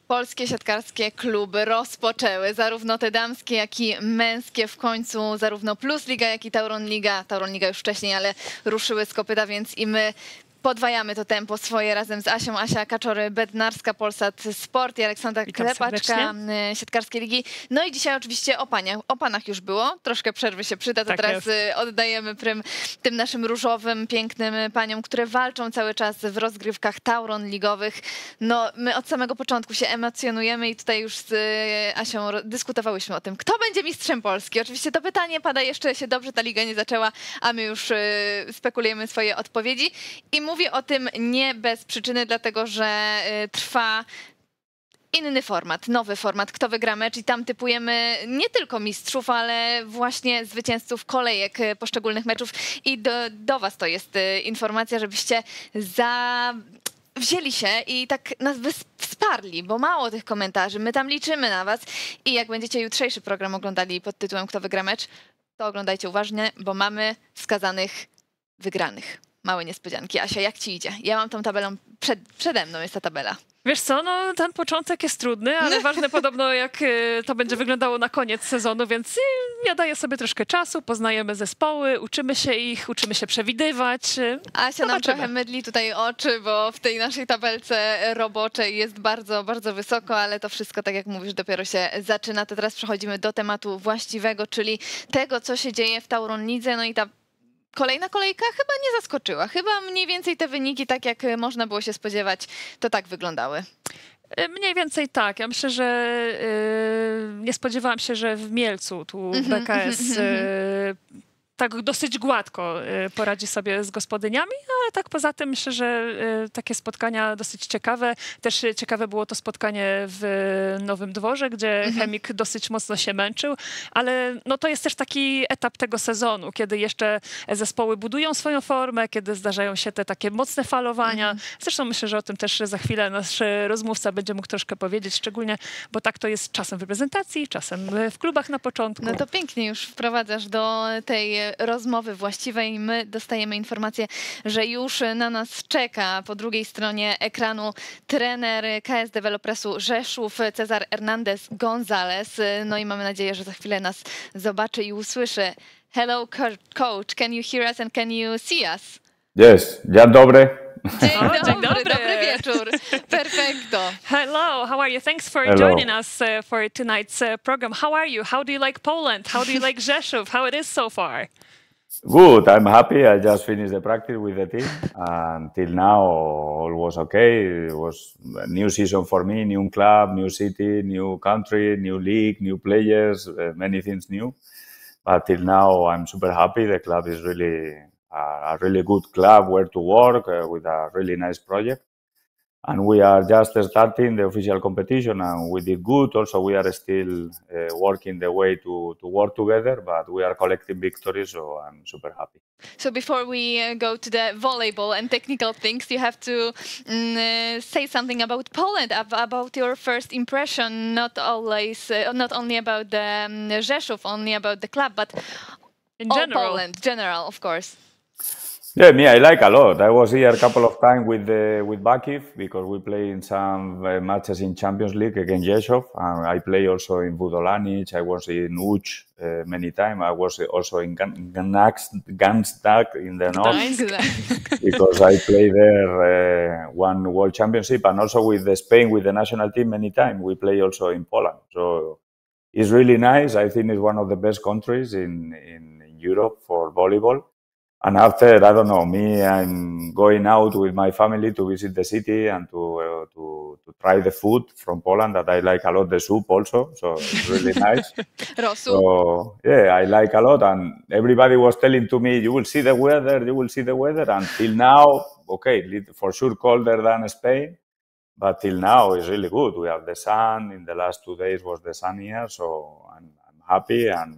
Polskie siatkarskie kluby rozpoczęły, zarówno te damskie, jak i męskie w końcu, zarówno Plus Liga, jak i TAURON Liga. TAURON Liga już wcześniej, ale ruszyły z kopyta, więc i my podwajamy to tempo swoje razem z Asią. Asia Kaczor-Bednarska, Polsat Sport i Aleksandra Klepaczka, siatkarskie ligi. No i dzisiaj oczywiście o panach już było. Troszkę przerwy się przyda, to tak teraz oddajemy prym tym naszym różowym, pięknym paniom, które walczą cały czas w rozgrywkach TAURON ligowych. No my od samego początku się emocjonujemy i tutaj już z Asią dyskutowałyśmy o tym, kto będzie mistrzem Polski. Oczywiście to pytanie pada jeszcze się dobrze, ta liga nie zaczęła, a my już spekulujemy swoje odpowiedzi. I mówię o tym nie bez przyczyny, dlatego że trwa inny format, nowy format, kto wygra mecz i tam typujemy nie tylko mistrzów, ale właśnie zwycięzców kolejek poszczególnych meczów i do was to jest informacja, żebyście wzięli się i tak nas wsparli, bo mało tych komentarzy, my tam liczymy na was i jak będziecie jutrzejszy program oglądali pod tytułem Kto wygra mecz, to oglądajcie uważnie, bo mamy wskazanych wygranych. Małe niespodzianki. Asia, jak ci idzie? Ja mam tą tabelą, przede mną jest ta tabela. Wiesz co, no ten początek jest trudny, ale ważne podobno jak to będzie wyglądało na koniec sezonu, więc ja daję sobie troszkę czasu, poznajemy zespoły, uczymy się ich, uczymy się przewidywać. Asia nam trochę mydli tutaj oczy, bo w tej naszej tabelce roboczej jest bardzo, bardzo wysoko, ale to wszystko, tak jak mówisz, dopiero się zaczyna. To teraz przechodzimy do tematu właściwego, czyli tego, co się dzieje w TAURON Lidze, no i ta kolejna kolejka chyba nie zaskoczyła. Chyba mniej więcej te wyniki, tak jak można było się spodziewać, to tak wyglądały. Mniej więcej tak. Ja myślę, że nie spodziewałam się, że w Mielcu tu w BKS tak dosyć gładko poradzi sobie z gospodyniami, ale tak poza tym myślę, że takie spotkania dosyć ciekawe. Też ciekawe było to spotkanie w Nowym Dworze, gdzie chemik dosyć mocno się męczył, ale no to jest też taki etap tego sezonu, kiedy jeszcze zespoły budują swoją formę, kiedy zdarzają się te takie mocne falowania. Zresztą myślę, że o tym też za chwilę nasz rozmówca będzie mógł troszkę powiedzieć, szczególnie, bo tak to jest czasem w reprezentacji, czasem w klubach na początku. No to pięknie już wprowadzasz do tej rozmowy właściwej. My dostajemy informację, że już na nas czeka po drugiej stronie ekranu trener KS Developresu Rzeszów, Cezar Hernandez Gonzalez. No i mamy nadzieję, że za chwilę nas zobaczy i usłyszy. Hello, coach. Can you hear us and can you see us? Yes, dzień dobry. Dzień dobry, dobry wieczór. Perfecto. Hello, how are you? Thanks for joining us for tonight's program. How are you? How do you like Poland? How do you like Rzeszów? How it is so far? Good, I'm happy. I just finished the practice with the team. Until now, all was okay. It was a new season for me, new club, new city, new country, new league, new players, many things new. But till now, I'm super happy. The club is really a really good club where to work with a really nice project. And we are just starting the official competition, and we did good. Also, we are still working the way to work together, but we are collecting victories, so I'm super happy. So before we go to the volleyball and technical things, you have to say something about Poland, about your first impression, not only about the Rzeszów, only about the club, but in general. Poland, general, of course. Yeah, me, I like a lot. I was here a couple of times with Bakiv because we play in some matches in Champions League against Rzeszów. I play also in Budolanic. I was in Łódź many times. I was also in Gdańsk in the north because I play there one World Championship, and also with Spain, with the national team many times. We play also in Poland. So it's really nice. I think it's one of the best countries in Europe for volleyball. And after, I don't know, me, I'm going out with my family to visit the city and to try the food from Poland that I like a lot, the soup also, so it's really nice. So, yeah, I like a lot, and everybody was telling to me, you will see the weather, Until now, okay, for sure colder than Spain, but till now it's really good. We have the sun, in the last 2 days was the sun here, so I'm happy, and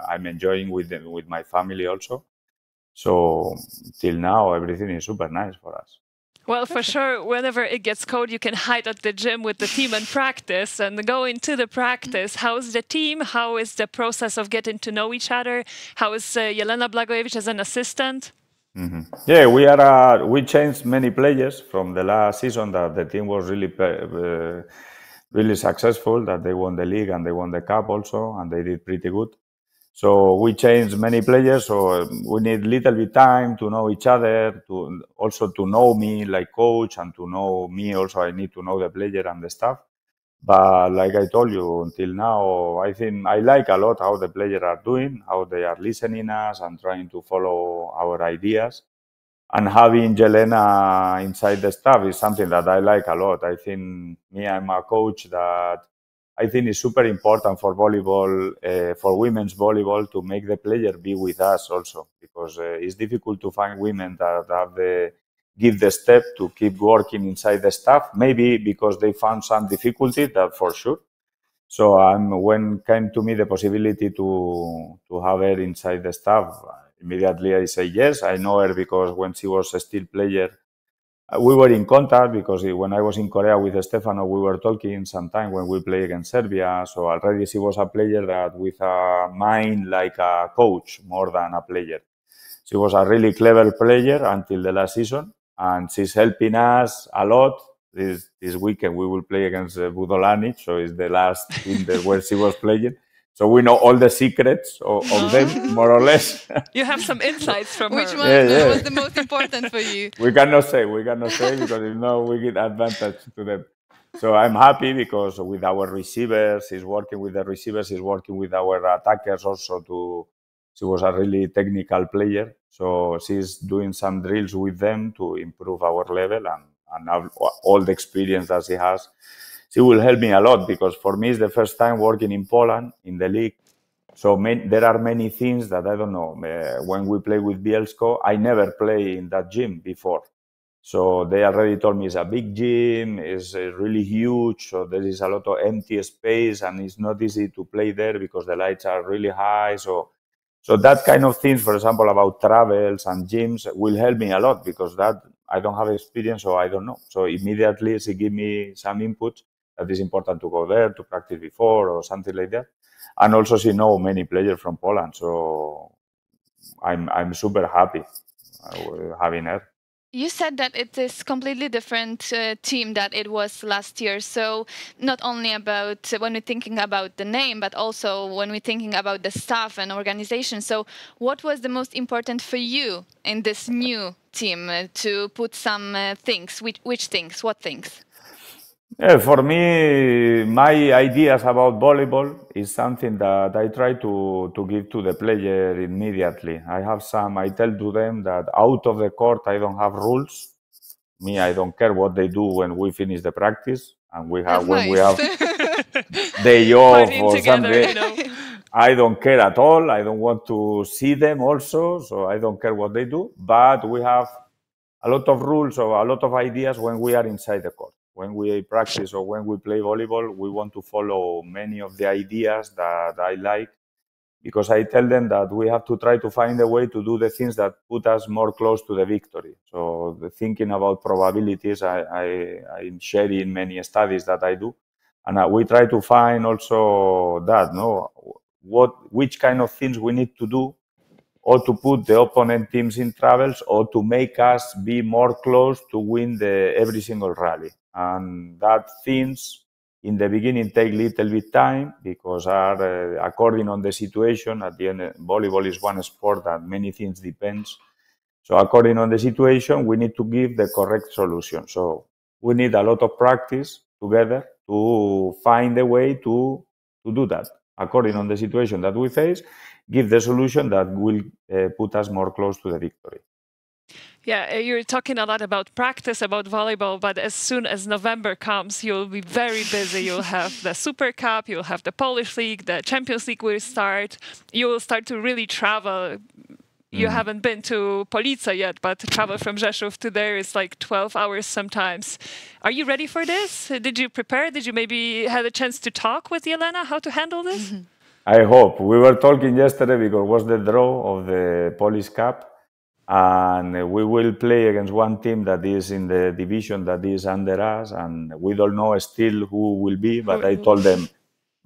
I'm enjoying with my family also. So till now, everything is super nice for us. Well, for sure, whenever it gets cold, you can hide at the gym with the team and practice and go into the practice. How is the team? How is the process of getting to know each other? How is Jelena Blagojevich as an assistant? Yeah, we changed many players from the last season. That the team was really successful, that they won the league and they won the cup also, and they did pretty good. So we changed many players, so we need little bit time to know each other, to know me like coach, and to know me also. I need to know the player and the staff. But like I told you, until now, I think I like a lot how the players are doing, how they are listening us and trying to follow our ideas. And having Jelena inside the staff is something that I like a lot. I think I'm a coach that I think it's super important for volleyball, for women's volleyball, to make the player be with us also, because it's difficult to find women that give the step to keep working inside the staff, maybe because they found some difficulty, that for sure. So when came to me the possibility to have her inside the staff, immediately I say yes. I know her because when she was a still player, we were in contact, because when I was in Korea with Stefano, we were talking sometime when we play against Serbia. So already she was a player that with a mind like a coach more than a player. She was a really clever player until the last season, and she's helping us a lot. This weekend we will play against Budolanic, so it's the last team where she was playing. So we know all the secrets of them, more or less. You have some insights from Which her. one was the most important for you? We cannot say because we get advantage to them. So I'm happy because with our receivers, she's working with the receivers, she's working with our attackers also. She was a really technical player, so she's doing some drills with them to improve our level, and all the experience that she has. She will help me a lot, because for me it's the first time working in Poland in the league. So there are many things that I don't know. When we play with Bielsko, I never play in that gym before. So they already told me it's a big gym, it's really huge, so there is a lot of empty space and it's not easy to play there because the lights are really high. So that kind of things, for example, about travels and gyms will help me a lot because that I don't have experience, so I don't know. So immediately she give me some input that is important to go there to practice before or something like that. And also she know many players from Poland, so I'm super happy having her. You said that it is completely different team that it was last year. So not only about when we're thinking about the name, but also when we're thinking about the staff and organization. So what was the most important for you in this new team to put some things? Which things? What things? Yeah, for me, my ideas about volleyball is something that I try to give to the player immediately. I tell to them that out of the court, I don't have rules. I don't care what they do when we finish the practice and we have we have day off or something. You know? I don't care at all. I don't want to see them also, so I don't care what they do. But we have a lot of rules or a lot of ideas when we are inside the court. When we practice or when we play volleyball, we want to follow many of the ideas that I like, because I tell them that we have to try to find a way to do the things that put us more close to the victory. So the thinking about probabilities, I'm sharing many studies that I do. And we try to find also that, which kind of things we need to do or to put the opponent teams in troubles or to make us be more close to win every single rally. And that things in the beginning take little bit time because are according on the situation. At the end, volleyball is one sport that many things depends. So according on the situation, we need to give the correct solution. So we need a lot of practice together to find a way to do that. According on the situation that we face, give the solution that will put us more close to the victory. Yeah, you're talking a lot about practice, about volleyball, but as soon as November comes, you'll be very busy. You'll have the Super Cup, you'll have the Polish League, the Champions League will start. You will start to really travel. You haven't been to Police yet, but travel from Rzeszów to there is like 12 hours sometimes. Are you ready for this? Did you prepare? Did you maybe have a chance to talk with Jelena how to handle this? I hope. We were talking yesterday because it was the draw of the Polish Cup. And we will play against one team that is in the division that is under us, and we don't know still who will be, but I told them,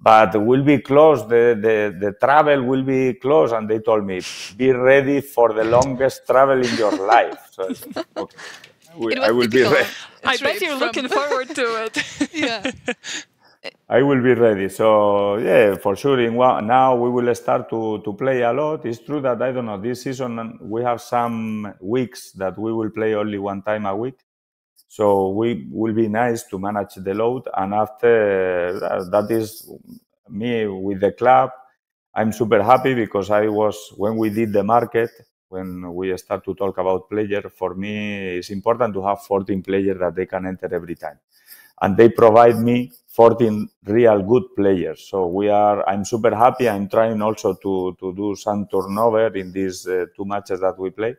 but we'll be close, the travel will be close, and they told me, be ready for the longest travel in your life. So I said, okay, I will be ready. I bet you're looking forward to it. Yeah. I will be ready. So, yeah, for sure. Now we will start to play a lot. It's true that, I don't know, this season we have some weeks that we will play only one time a week. So we will be nice to manage the load. And after that is me with the club. I'm super happy because when we did the market, when we start to talk about players, for me, it's important to have 14 players that they can enter every time. And they provide me 14 real good players. So I'm super happy. I'm trying also to do some turnover in these 2 matches that we play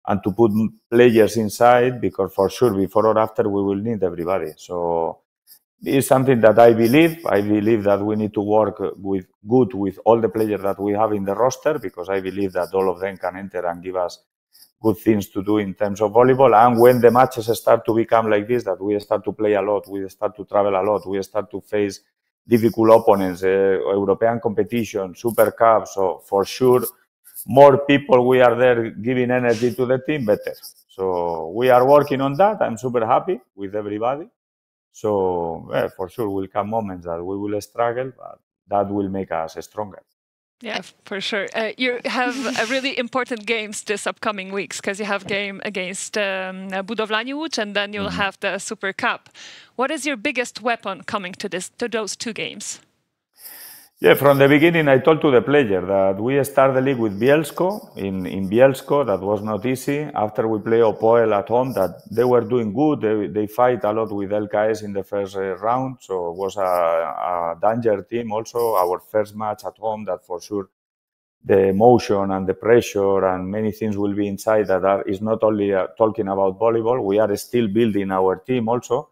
and to put players inside, because for sure before or after we will need everybody. So it's something that I believe. I believe that we need to work with all the players that we have in the roster, because I believe that all of them can enter and give us good things to do in terms of volleyball. And when the matches start to become like this, that we start to play a lot, we start to travel a lot, we start to face difficult opponents, European competition, Super Cup. So for sure, more people we are there giving energy to the team, better. So we are working on that. I'm super happy with everybody. So for sure will come moments that we will struggle, but that will make us stronger. Yeah, for sure. You have really important games this upcoming weeks, because you have game against Budowlani Łódź, and then you'll have the Super Cup. What is your biggest weapon coming to those 2 games? Yeah, from the beginning, I told to the player that we start the league with Bielsko. In Bielsko, that was not easy. After we play Opoel at home, that they were doing good. They fight a lot with LKS in the first round. So it was a danger team also. Our first match at home, that for sure the emotion and the pressure and many things will be inside that is not only talking about volleyball. We are still building our team also.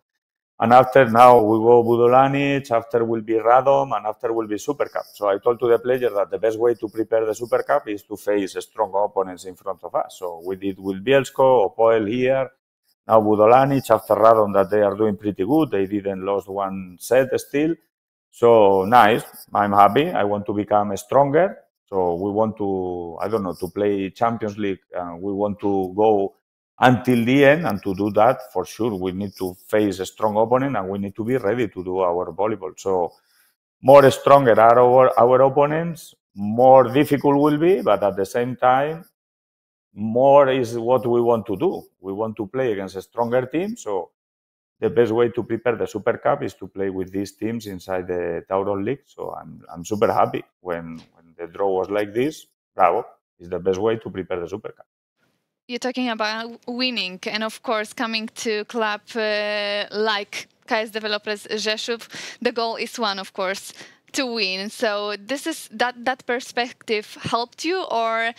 And after now we go Budolanic, after will be Radom, and after will be Super Cup. So I told to the players that the best way to prepare the Super Cup is to face strong opponents in front of us. So we did with Bielsko, Opoel here, now Budolanic, after Radom that they are doing pretty good. They didn't lose one set still. So nice, I'm happy. I want to become stronger. So we want to, I don't know, to play Champions League. We want to go until the end, and to do that, for sure, we need to face a strong opponent and we need to be ready to do our volleyball. So more stronger are our opponents, more difficult will be, but at the same time, more is what we want to do. We want to play against a stronger team. So the best way to prepare the Super Cup is to play with these teams inside the TAURON League. So I'm super happy when the draw was like this. Bravo, is the best way to prepare the Super Cup. You're talking about winning, and of course, coming to club like KS Developers Rzeszów, the goal is one, of course, to win. So this is that perspective helped you, or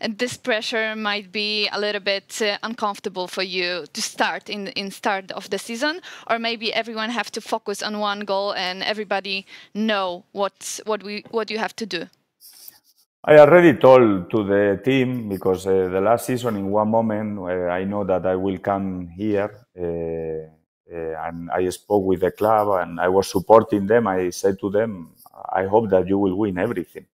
this pressure might be a little bit uncomfortable for you to start in start of the season, or maybe everyone have to focus on one goal and everybody know what you have to do. I already told to the team, because the last season, in one moment, I know that I will come here, and I spoke with the club and I was supporting them. I said to them, I hope that you will win everything.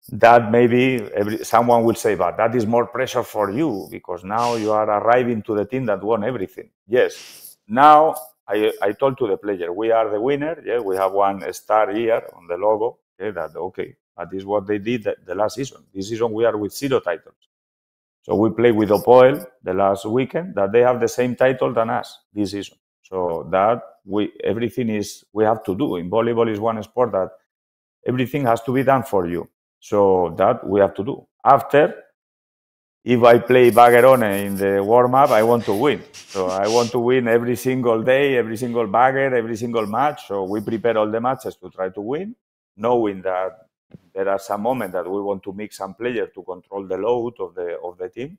That maybe someone will say, but that is more pressure for you, because now you are arriving to the team that won everything. Yes, now I told to the player, we are the winner. Yeah, we have one star here on the logo. Okay, that is what they did the last season. This season we are with 0 titles. So we play with Opoel the last weekend, that they have the same title than us this season. So that everything is we have to do. In volleyball is one sport that everything has to be done for you. So that we have to do. After, if I play Baggerone in the warm-up, I want to win. So I want to win every single day, every single bagger, every single match. So we prepare all the matches to try to win, knowing that there are some moments that we want to mix some players to control the load of the team,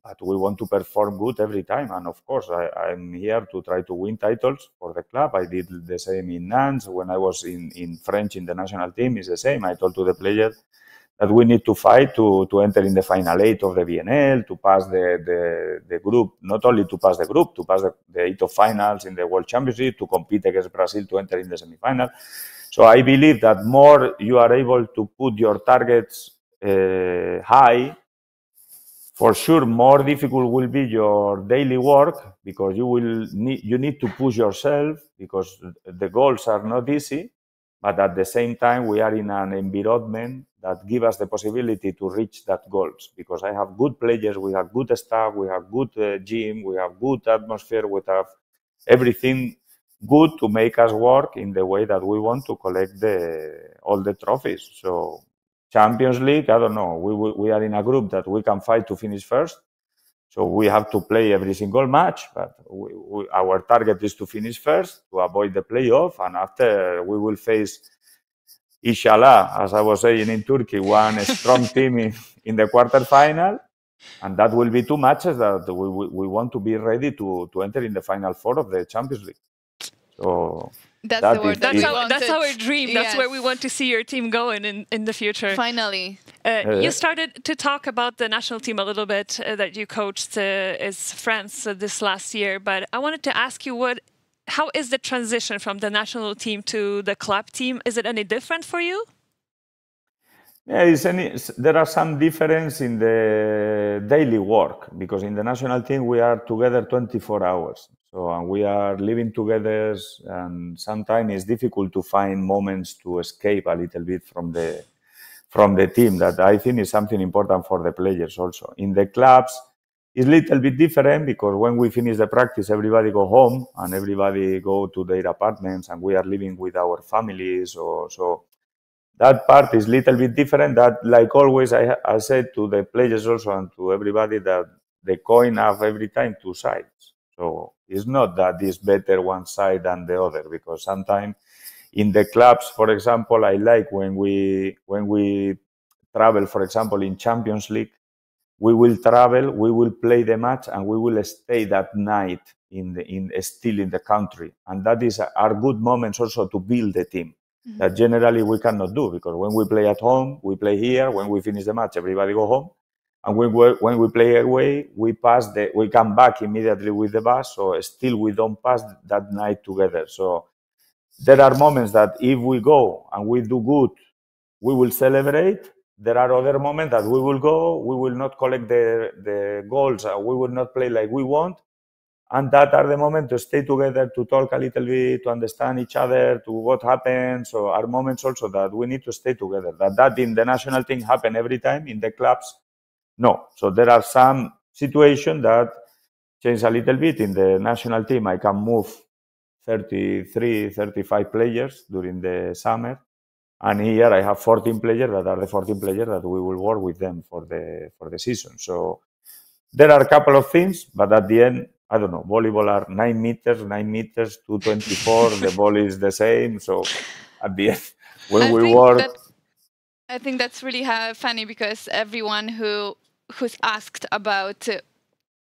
but we want to perform good every time. And of course, I'm here to try to win titles for the club. I did the same in Nantes when I was in French in the national team. It's the same. I told to the players that we need to fight to enter in the final 8 of the BNL, to pass the group, not only to pass the group, to pass the 8 of finals in the World Championship, to compete against Brazil to enter in the semi-final. So I believe that more you are able to put your targets high, for sure more difficult will be your daily work, because you need to push yourself, because the goals are not easy, but at the same time we are in an environment that gives us the possibility to reach that goals, because I have good players, we have good staff, we have good gym, we have good atmosphere, we have everything good to make us work in the way that we want to collect all the trophies. So Champions League, I don't know, we are in a group that we can fight to finish first. So we have to play every single match, but our target is to finish first, to avoid the playoff, and after we will face, inshallah, as I was saying in Turkey, one strong team in the quarterfinal, and that will be 2 matches that we want to be ready to enter in the final 4 of the Champions League. So that's our dream. That's where we want to see your team going in the future. Finally. You started to talk about the national team a little bit that you coached is France this last year, but I wanted to ask you how is the transition from the national team to the club team? Is it any different for you? Yeah, there are some difference in the daily work, because in the national team we are together 24 hours. So and we are living together, and sometimes it's difficult to find moments to escape a little bit from the team. That I think is something important for the players also. In the clubs, it's a little bit different, because when we finish the practice, everybody go home and everybody go to their apartments, and we are living with our families. So that part is a little bit different. That, like always, I said to the players also and to everybody that the coin have every time 2 sides. So it's not that it's better one side than the other, because sometimes in the clubs, for example, I like when we travel, for example, in Champions League, we will travel, we will play the match, and we will stay that night still in the country. And that are good moments also to build the team. That generally we cannot do, because when we play at home, we play here. When we finish the match, everybody go home. And when we play away, we come back immediately with the bus. So still we don't pass that night together. So there are moments that if we go and we do good, we will celebrate. There are other moments that we will go, we will not collect the goals, we will not play like we want. And that are the moments to stay together, to talk a little bit, to understand each other, to what happens. So are moments also that we need to stay together. That in the national team happen every time, in the clubs, no. So there are some situations that change a little bit. In the national team, I can move 33, 35 players during the summer. And here I have 14 players that are the 14 players that we will work with them for the season. So there are a couple of things, but at the end, I don't know, volleyball are 9 meters, 224, the ball is the same. So at the end, when we work... I think that's really funny, because everyone who's asked about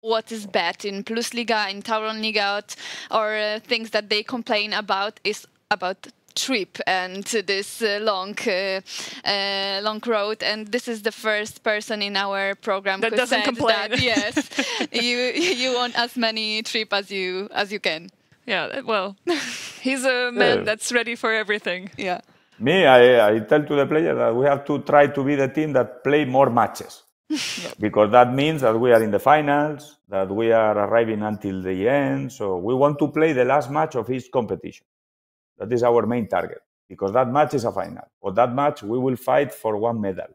what is bad in Plusliga, in TAURON Liga, or things that they complain about is about trip and this long road, and this is the first person in our program that who doesn't said complain. That yes, you want as many trip as you can. Yeah, well, he's a man that's ready for everything. Yeah. Me, I tell to the player that we have to try to be the team that play more matches. Because that means that we are in the finals, that we are arriving until the end. So we want to play the last match of each competition. That is our main target, because that match is a final. For that match, we will fight for one medal.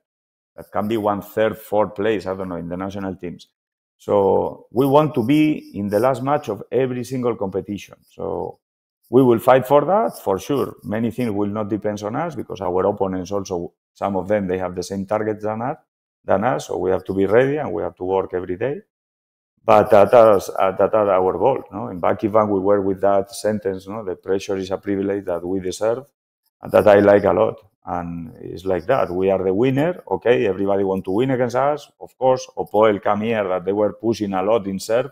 That can be 1/3, 4th place, I don't know, in the national teams. So we want to be in the last match of every single competition. So we will fight for that, for sure. Many things will not depend on us, because our opponents also, some of them, they have the same targets than us. So we have to be ready and we have to work every day. But that are our goal. No? In Buckingham, we were with that sentence, no? The pressure is a privilege that we deserve, and that I like a lot. And it's like that. We are the winner. Okay, everybody want to win against us. Of course, Opoel come here, that they were pushing a lot in serve,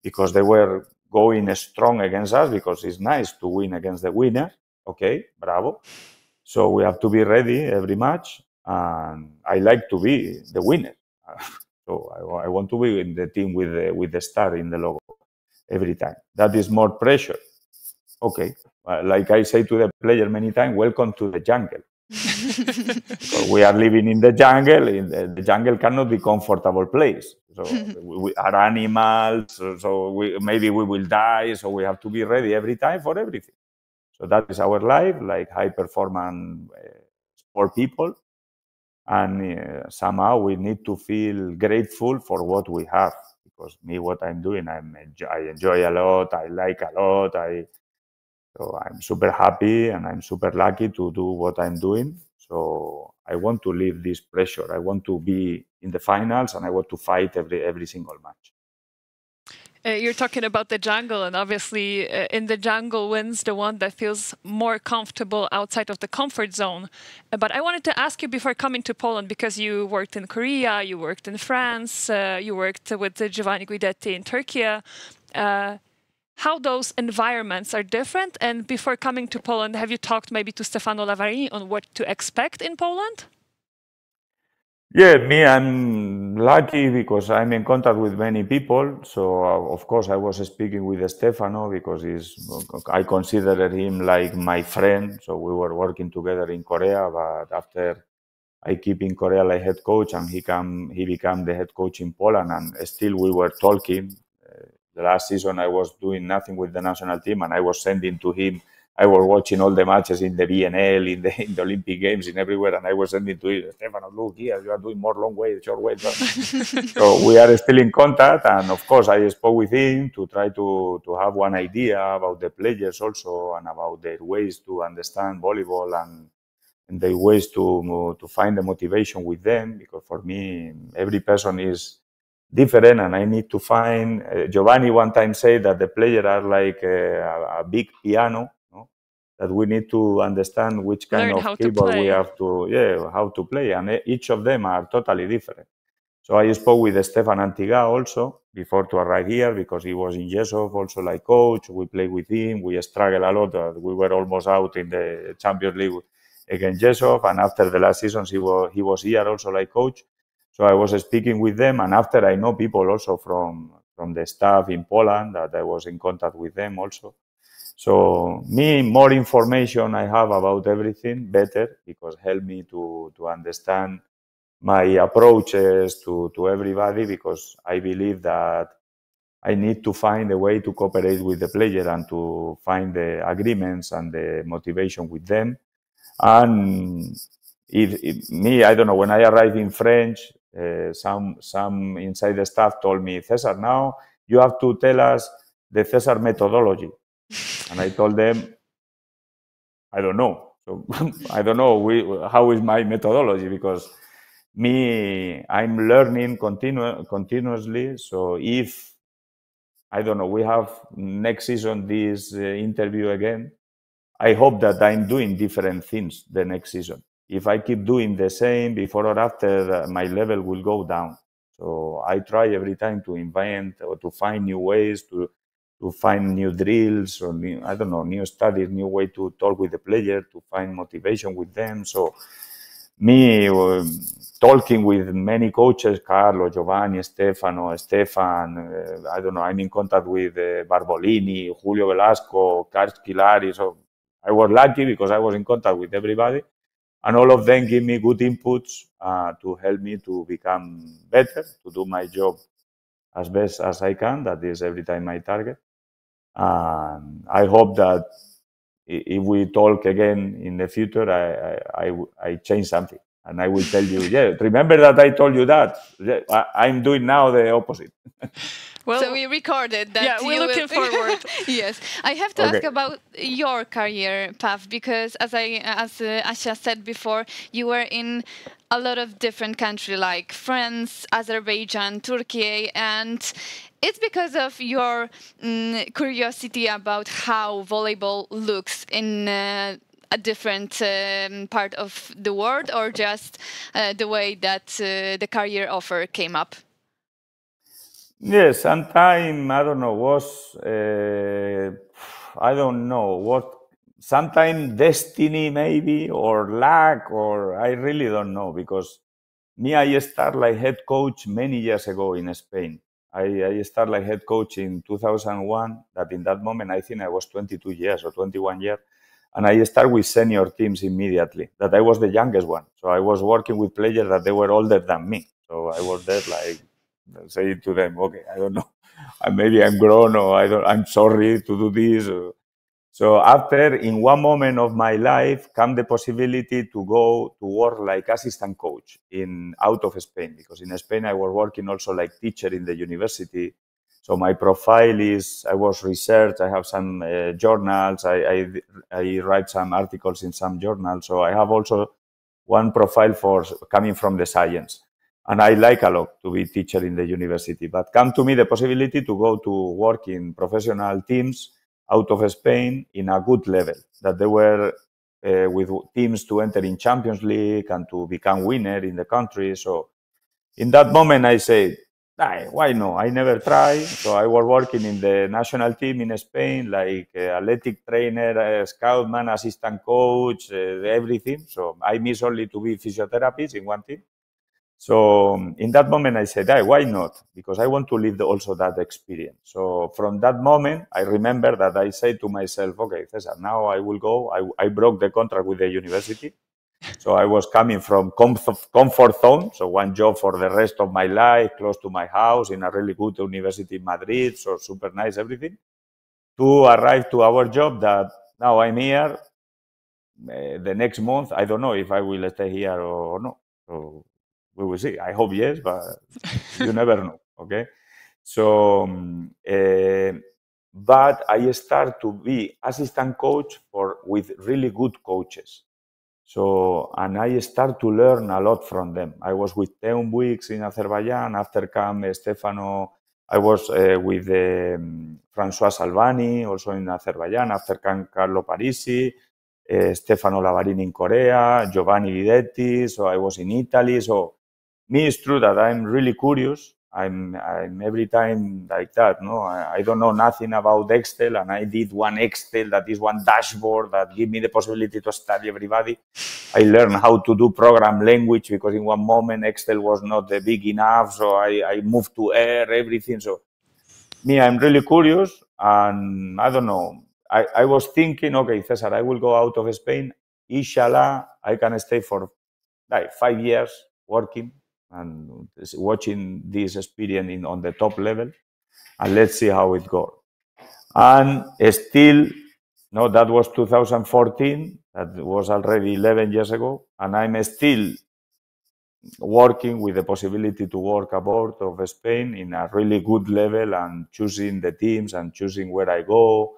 because they were going strong against us, because it's nice to win against the winner. Okay, bravo. So we have to be ready every match, and I like to be the winner. So I want to be in the team with the star in the logo every time. That is more pressure. Okay, like I say to the player many times, welcome to the jungle. We are living in the jungle. The jungle cannot be a comfortable place. So we are animals. So maybe we will die. So we have to be ready every time for everything. So that is our life, like high performance sport people. And somehow we need to feel grateful for what we have, because me, what I'm doing, I enjoy a lot, I like a lot, so I'm super happy and I'm super lucky to do what I'm doing. So I want to leave this pressure. I want to be in the finals, and I want to fight every single match. You're talking about the jungle, and obviously in the jungle wins the one that feels more comfortable outside of the comfort zone. But I wanted to ask you, before coming to Poland, because you worked in Korea, you worked in France, you worked with Giovanni Guidetti in Turkey, how those environments are different. And before coming to Poland, have you talked maybe to Stefano Lavarini on what to expect in Poland? Yeah, I'm lucky because I'm in contact with many people. So, of course, I was speaking with Stefano because I consider him like my friend. So we were working together in Korea, but after I keep in Korea like head coach, and he became the head coach in Poland, and still we were talking. The last season I was doing nothing with the national team, and I was sending to him. I was watching all the matches in the BNL, in the Olympic Games, in everywhere, and I was sending to him, Stefano, look here, you are doing more long way, short way. So we are still in contact, and of course I spoke with him to try to have one idea about the players also, and about their ways to understand volleyball, and their ways to find the motivation with them, because for me, every person is different, and I need to find... Giovanni one time said that the players are like a big piano, that we need to understand which kind of keyboard we have to, how to play. And each of them are totally different. So I spoke with Stefan Antiga also before to arrive here, because he was in Jesov also like coach. We played with him. We struggled a lot. We were almost out in the Champions League against Jesov. And after the last season, he was here also like coach. So I was speaking with them. And after, I know people also from the staff in Poland that I was in contact with them also. So more information I have about everything, better, because help me to understand my approaches to everybody, because I believe that I need to find a way to cooperate with the player and to find the agreements and the motivation with them. And I don't know, when I arrived in French, some inside the staff told me, Cesar, now you have to tell us the Cesar methodology. And I told them, I don't know. So I don't know how is my methodology, because I'm learning continuously. So if, I don't know, we have next season this interview again, I hope that I'm doing different things the next season. If I keep doing the same before or after, my level will go down. So I try every time to invent or to find new ways, to find new drills or new studies, new way to talk with the player, to find motivation with them. So talking with many coaches, Carlo, Giovanni, Stefan, I'm in contact with Barbolini, Julio Velasco, Karskilari. So I was lucky because I was in contact with everybody. And all of them give me good inputs to help me to become better, to do my job as best as I can. That is every time my target. And I hope that if we talk again in the future, I change something. And I will tell you, remember that I told you that. I'm doing now the opposite. Well, so we recorded that. Yeah, we're looking forward. Yes. I have to ask about your career path, because as Asia said before, you were in a lot of different countries like France, Azerbaijan, Turkey, and it's because of your curiosity about how volleyball looks in a different part of the world, or just the way that the career offer came up? Yes, sometimes, sometimes destiny maybe, or luck, or I really don't know, because I started like head coach many years ago in Spain. I started like head coach in 2001, that in that moment I think I was 22 years or 21 years. And I started with senior teams immediately, that I was the youngest one. So I was working with players that they were older than me. So I was there like saying to them, okay, I don't know, maybe I'm grown, or I'm sorry to do this. So after, in one moment of my life, came the possibility to go to work like assistant coach out of Spain, because in Spain I was working also like teacher in the university. So my profile is, I was research, I have some journals, I write some articles in some journals. So I have also one profile for coming from the science. And I like a lot to be teacher in the university. But come to me the possibility to go to work in professional teams out of Spain in a good level, that they were with teams to enter in Champions League and to become winner in the country. So in that moment I said, why no? I never tried. So I was working in the national team in Spain, like athletic trainer, scoutman, assistant coach, everything. So I miss only to be physiotherapist in one team. So in that moment, I said, why not? Because I want to live also that experience. So from that moment, I remember that I said to myself, okay, Cesar, now I will go. I broke the contract with the university. So I was coming from comfort zone, so one job for the rest of my life, close to my house, in a really good university in Madrid, so super nice, everything, to arrive to our job that now I'm here. The next month, I don't know if I will stay here or not. So we will see. I hope yes, but you never know, okay? So, but I start to be assistant coach with really good coaches. So, and I start to learn a lot from them. I was with 10 weeks in Azerbaijan. After came Stefano, I was with François Salvani, also in Azerbaijan. After came Carlo Parisi. Stefano Lavarini in Korea, Giovanni Videtti, so I was in Italy. So me, it's true that I'm really curious. I'm every time like that, no? I don't know nothing about Excel, and I did one Excel that is one dashboard that give me the possibility to study everybody. I learned how to do program language because in one moment Excel was not big enough, so I moved to R, everything. So me, I'm really curious, and I don't know. I was thinking, okay, Cesar, I will go out of Spain. Inshallah, I can stay for like 5 years working and watching this experience on the top level, and let's see how it goes. And still, no, that was 2014. That was already 11 years ago, and I'm still working with the possibility to work abroad of Spain in a really good level and choosing the teams and choosing where I go.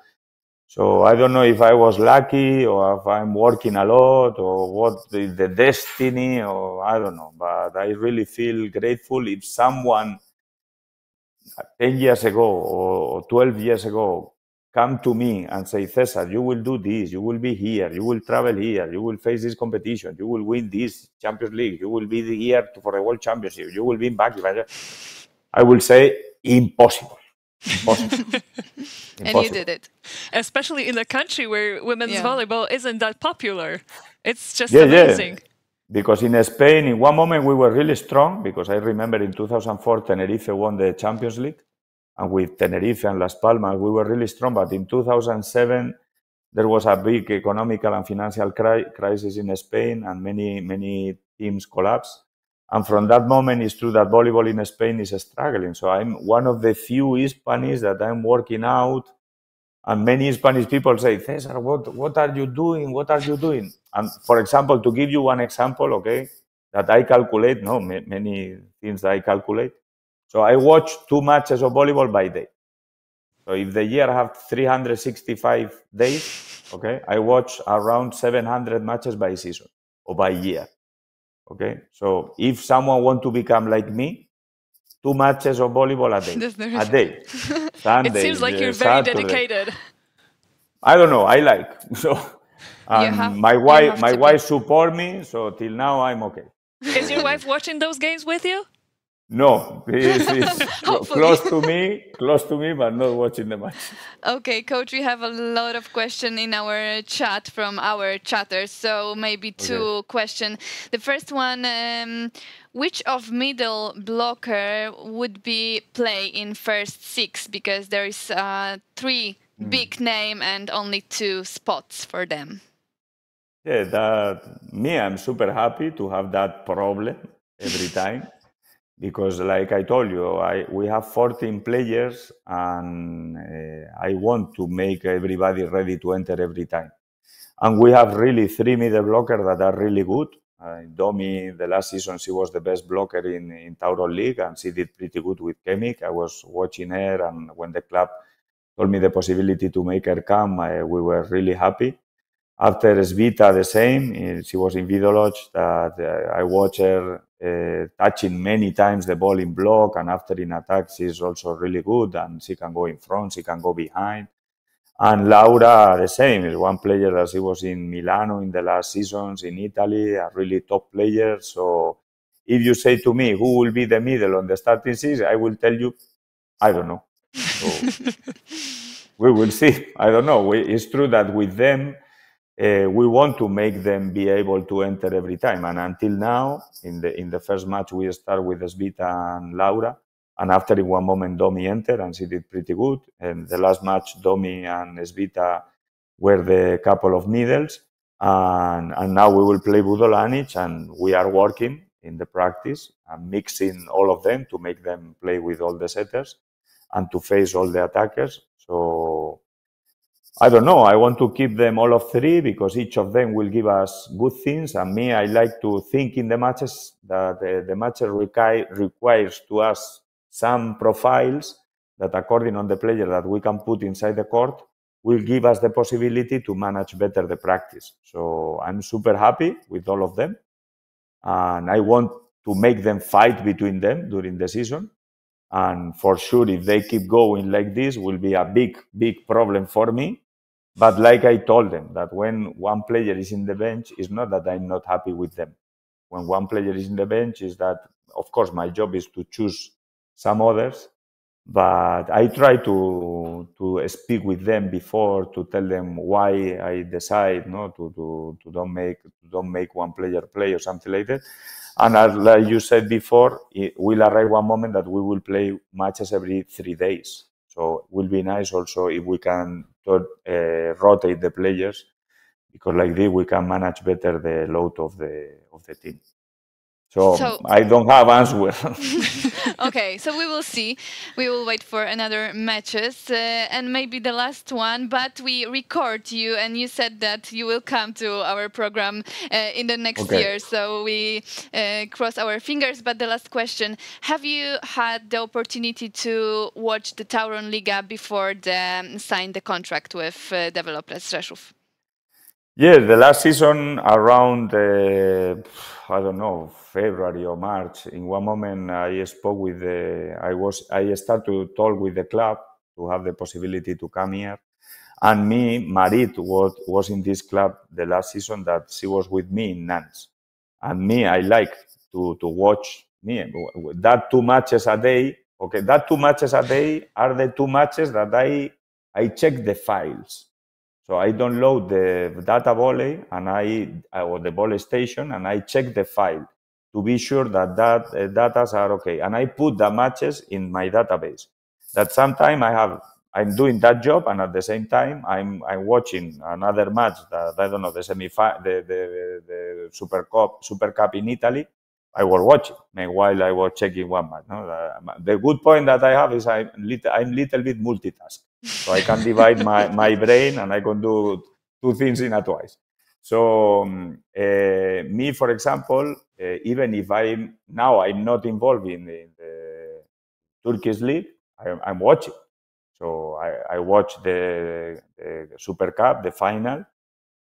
So I don't know if I was lucky or if I'm working a lot or what is the destiny, or I don't know. But I really feel grateful if someone 10 years ago or 12 years ago come to me and say, Cesar, you will do this, you will be here, you will travel here, you will face this competition, you will win this Champions League, you will be here for the World Championship, you will be back. I will say, impossible. Impossible. And you did it. Especially in a country where women's volleyball isn't that popular. It's just amazing. Yeah. Because in Spain, in one moment, we were really strong, because I remember in 2004, Tenerife won the Champions League. And with Tenerife and Las Palmas, we were really strong. But in 2007, there was a big economical and financial crisis in Spain, and many teams collapsed. And from that moment, it's true that volleyball in Spain is struggling. So I'm one of the few Hispanics that I'm working out. And many Spanish people say, Cesar, what are you doing? What are you doing? And for example, to give you one example, okay, that I calculate, no, many things that I calculate. So I watch 2 matches of volleyball by day. So if the year have 365 days, okay, I watch around 700 matches by season or by year. Okay, so if someone want to become like me, 2 matches of volleyball a day. A day. Sunday, it seems like you're very Saturday. dedicated. I don't know. I like so. My wife support me, so till now I'm okay. Is your wife watching those games with you? No, she's close to me, but not watching the match. Okay, Coach, we have a lot of questions in our chat from our chatters, so maybe 2 questions. The first one, which of middle blocker would be play in first 6? Because there is 3 big name and only 2 spots for them. Yeah, I'm super happy to have that problem every time. Because like I told you, we have 14 players, and I want to make everybody ready to enter every time. And we have really 3 middle blockers that are really good. Domi, the last season, she was the best blocker in TAURON Ligi, and she did pretty good with Chemic. I was watching her, and when the club told me the possibility to make her come, we were really happy. After Svita, the same. She was in Vidoloch, that I watched her touching many times the ball in block, and after in attack, she's also really good, and she can go in front, she can go behind. And Laura, the same, is one player that she was in Milano in the last seasons, in Italy, a really top player. So if you say to me, who will be the middle on the starting 6, I will tell you, I don't know. So we will see. I don't know. It's true that with them, we want to make them be able to enter every time. And until now, in the first match, we start with Svita and Laura. And after, in one moment, Domi entered, and she did pretty good. And the last match, Domi and Svita were the couple of middles. And now we will play Budolanic, and we are working in the practice and mixing all of them to make them play with all the setters and to face all the attackers. So I don't know. I want to keep them all of 3 because each of them will give us good things. And me, I like to think in the matches that the match requires to us some profiles that, according on the player that we can put inside the court, will give us the possibility to manage better the practice. So I'm super happy with all of them. And I want to make them fight between them during the season. And for sure, if they keep going like this, will be a big problem for me. But like I told them, that when one player is in the bench, it's not that I'm not happy with them. When one player is in the bench, is that, of course, my job is to choose some others, but I try to speak with them before, to tell them why I decide to don't make one player play or something like that. And as like you said before, it will arrive one moment that we will play matches every 3 days. So it will be nice also if we can rotate the players, because like this we can manage better the load of the team. So I don't have answer. Okay, so we will see. We will wait for another matches and maybe the last one. But we record you, and you said that you will come to our program in the next year. So we cross our fingers. But the last question: have you had the opportunity to watch the TAURON Liga before they signed the contract with Developers Rzeszów? Yes, the last season around, I don't know, February or March. In one moment, I spoke with I started to talk with the club to have the possibility to come here. And Marit was in this club the last season, that she was with me in Nantes. And I like to watch that 2 matches a day. Okay, that 2 matches a day are the 2 matches that I check the files. So I download the data volley or the volley station, and I check the file to be sure that data are okay. And I put the matches in my database. That sometime I'm doing that job, and at the same time I'm watching another match that, I don't know, the Super Cup in Italy. I was watching while I was checking one match. The good point that I have is I'm little bit multitask. So I can divide my brain, and I can do 2 things in a twice. So me, for example, even if I'm not involved in the Turkish league, I'm watching. So I watch the Super Cup, the final,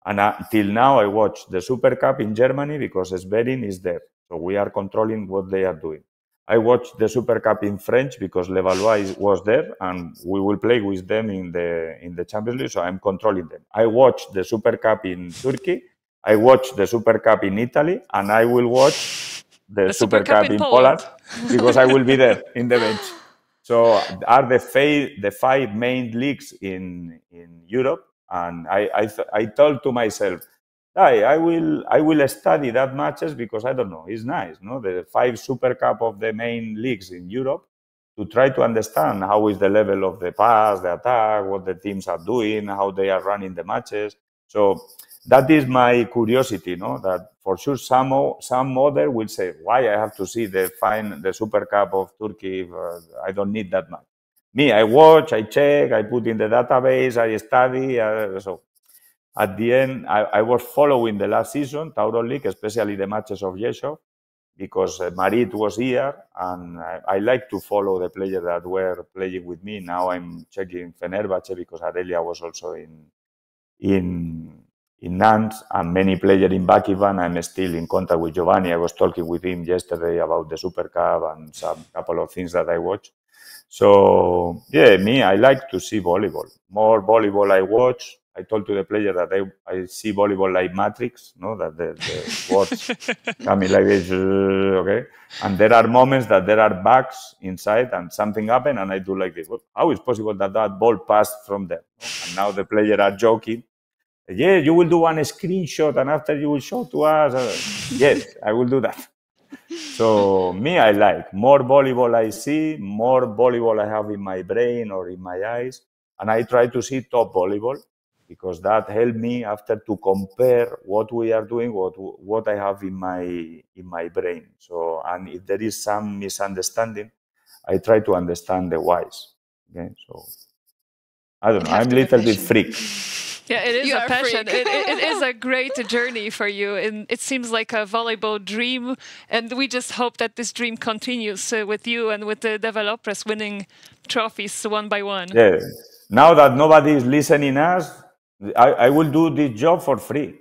and until now I watch the Super Cup in Germany because Sverin is there. So we are controlling what they are doing. I watched the Super Cup in French because Levallois was there, and we will play with them in the Champions League, so I'm controlling them. I watched the Super Cup in Turkey, I watched the Super Cup in Italy, and I will watch the Super Cup in Poland because I will be there in the bench. So are the 5 main leagues in Europe, and I told to myself, I will study that matches because I don't know, it's nice, the 5 Super Cup of the main leagues in Europe, to try to understand how is the level of the pass, the attack, what the teams are doing, how they are running the matches. So that is my curiosity, that for sure some other will say, why I have to see the Super Cup of Turkey? I don't need that much. Me, I watch, I check, I put in the database, I study, so. At the end, I was following the last season, TAURON League, especially the matches of Rzeszów, because Marit was here, and I like to follow the players that were playing with me. Now I'm checking Fenerbahce because Arelia was also in Nantes, and many players in Bakivan. I'm still in contact with Giovanni. I was talking with him yesterday about the Super Cup and some couple of things that I watch. So, yeah, I like to see volleyball. More volleyball I watch. I told to the player that I see volleyball like Matrix, that the words coming like this, okay? And there are moments that there are bugs inside and something happened, and I do like this. Well, how is possible that ball passed from there? And now the players are joking. Yeah, you will do one screenshot, and after you will show to us. Yes, I will do that. So I like more volleyball I see, more volleyball I have in my brain or in my eyes, and I try to see top volleyball, because that helped me after to compare what we are doing, what I have in my brain. So, and if there is some misunderstanding, I try to understand the whys. Okay, so I don't know. I'm a little bit freak. Yeah, it is a passion. It is a great journey for you, and it seems like a volleyball dream. And we just hope that this dream continues with you and with the developers winning trophies one by one. Yeah. Now that nobody is listening us, I will do this job for free.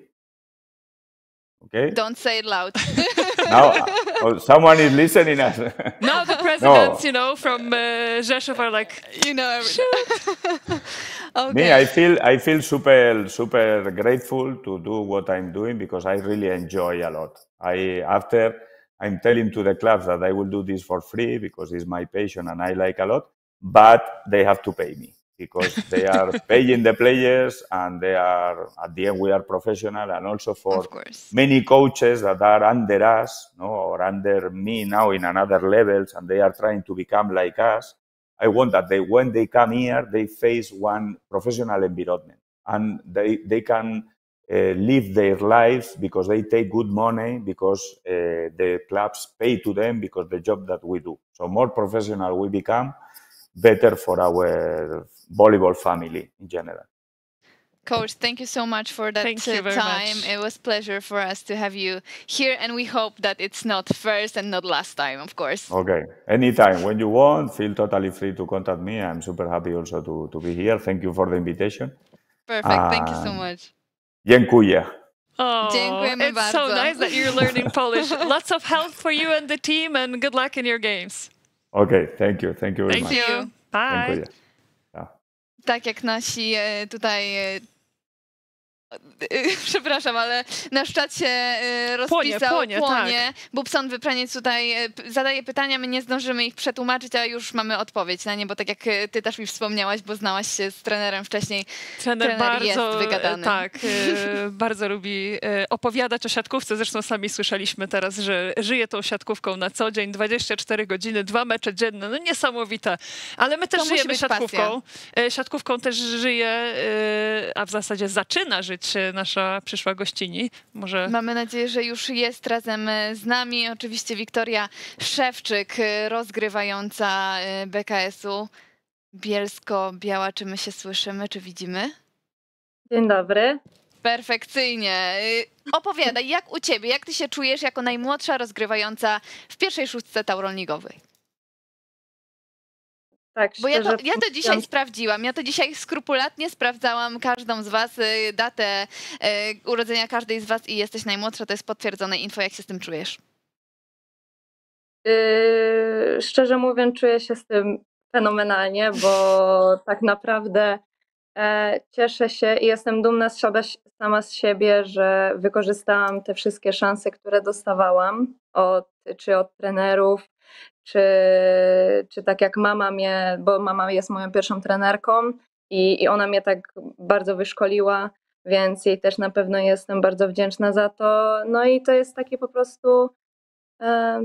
Okay? Don't say it loud. Now someone is listening us. Now the presidents, from Rzeszów are like, everything. Okay. Me, I feel super grateful to do what I'm doing because I really enjoy a lot. After I'm telling to the clubs that I will do this for free because it's my passion and I like a lot, but they have to pay me because they are paying the players and they are, at the end, we are professional, and also for many coaches that are under us, or under me now in another levels, and they are trying to become like us. I want that when they come here, they face one professional environment and they can live their lives because they take good money, because the clubs pay to them because the job that we do. So more professional we become, better for our volleyball family in general. Coach, thank you so much for that time. It was a pleasure for us to have you here, and we hope that it's not first and not last time, of course. Okay. Anytime. When you want, feel totally free to contact me. I'm super happy also to be here. Thank you for the invitation. Perfect. Thank you so much. Dziękuję. Oh, Dziękujemy it's bardzo. so nice that you're learning Polish. Lots of health for you and the team, and good luck in your games. Okay, thank you. Thank you very much. Thank you. Bye. Dziękuję. Tak jak nasi tutaj... Przepraszam, ale nasz czat się rozpisał, płonie. Tak. Bubson Wypraniec tutaj zadaje pytania, my nie zdążymy ich przetłumaczyć, a już mamy odpowiedź na nie, bo tak jak ty też mi wspomniałaś, bo znałaś się z trenerem wcześniej. Trener bardzo, jest wygadany. Tak, bardzo lubi opowiadać o siatkówce, zresztą sami słyszeliśmy teraz, że żyje tą siatkówką na co dzień, 24 godziny, 2 mecze dzienne, no niesamowite. Ale my też żyjemy siatkówką. Siatkówką też żyje, a w zasadzie zaczyna żyć nasza przyszła gościni. Mamy nadzieję, że już jest razem z nami. Oczywiście Wiktoria Szewczyk, rozgrywająca BKS-u Bielsko-Biała. Czy my się słyszymy, czy widzimy? Dzień dobry. Perfekcyjnie. Opowiadaj, jak u ciebie, jak ty się czujesz jako najmłodsza rozgrywająca w pierwszej szóstce Tauron Ligowej? Tak, bo ja to dzisiaj sprawdziłam, ja to dzisiaj skrupulatnie sprawdzałam każdą z was, datę urodzenia każdej z was i jesteś najmłodsza, to jest potwierdzone info, jak się z tym czujesz? Szczerze mówiąc, czuję się z tym fenomenalnie, bo tak naprawdę cieszę się i jestem dumna sama z siebie, że wykorzystałam te wszystkie szanse, które dostawałam czy od trenerów, czy tak jak mama mnie, bo mama jest moją pierwszą trenerką i ona mnie tak bardzo wyszkoliła, więc jej też na pewno jestem bardzo wdzięczna za to. No i to jest taki po prostu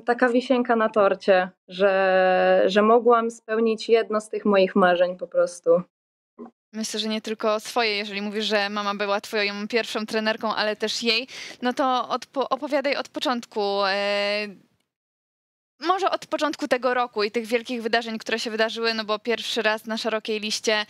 taka wisienka na torcie, że mogłam spełnić jedno z tych moich marzeń po prostu. Myślę, że nie tylko swoje, jeżeli mówisz, że mama była twoją pierwszą trenerką, ale też jej, no to opowiadaj od początku. Może od początku tego roku i tych wielkich wydarzeń, które się wydarzyły, no bo pierwszy raz na szerokiej liście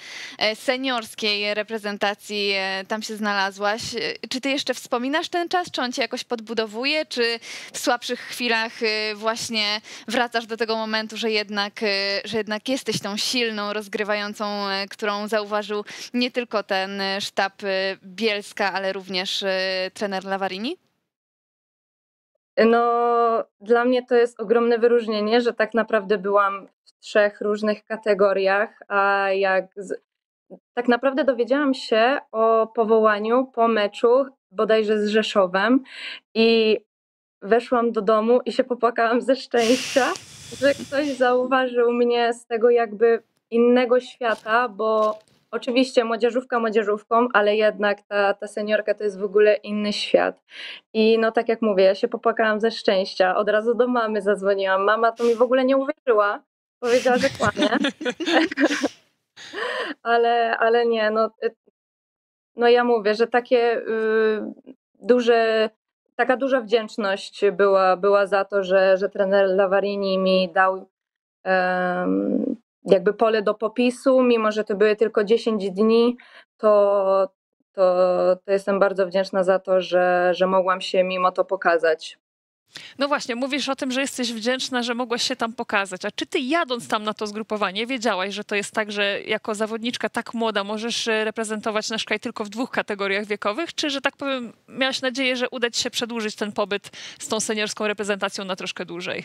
seniorskiej reprezentacji tam się znalazłaś. Czy ty jeszcze wspominasz ten czas? Czy on cię jakoś podbudowuje? Czy w słabszych chwilach właśnie wracasz do tego momentu, że jednak jesteś tą silną, rozgrywającą, którą zauważył nie tylko ten sztab Bielska, ale również trener Lavarini? No, dla mnie to jest ogromne wyróżnienie, że tak naprawdę byłam w 3 różnych kategoriach, a tak naprawdę dowiedziałam się o powołaniu po meczu bodajże z Rzeszowem i weszłam do domu i się popłakałam ze szczęścia, że ktoś zauważył mnie z tego jakby innego świata, bo oczywiście młodzieżówka młodzieżówką, ale jednak ta seniorka to jest w ogóle inny świat. I no tak jak mówię, ja się popłakałam ze szczęścia. Od razu do mamy zadzwoniłam. Mama to mi w ogóle nie uwierzyła. Powiedziała, że kłamie. ale nie, no ja mówię, że takie taka duża wdzięczność była za to, że trener Lavarini mi dał jakby pole do popisu, mimo że to były tylko 10 dni, to jestem bardzo wdzięczna za to, że mogłam się mimo to pokazać. No właśnie, mówisz o tym, że jesteś wdzięczna, że mogłaś się tam pokazać. A czy ty jadąc tam na to zgrupowanie wiedziałaś, że to jest tak, że jako zawodniczka tak młoda możesz reprezentować nasz kraj tylko w 2 kategoriach wiekowych? Czy, że tak powiem, miałaś nadzieję, że uda ci się przedłużyć ten pobyt z tą seniorską reprezentacją na troszkę dłużej?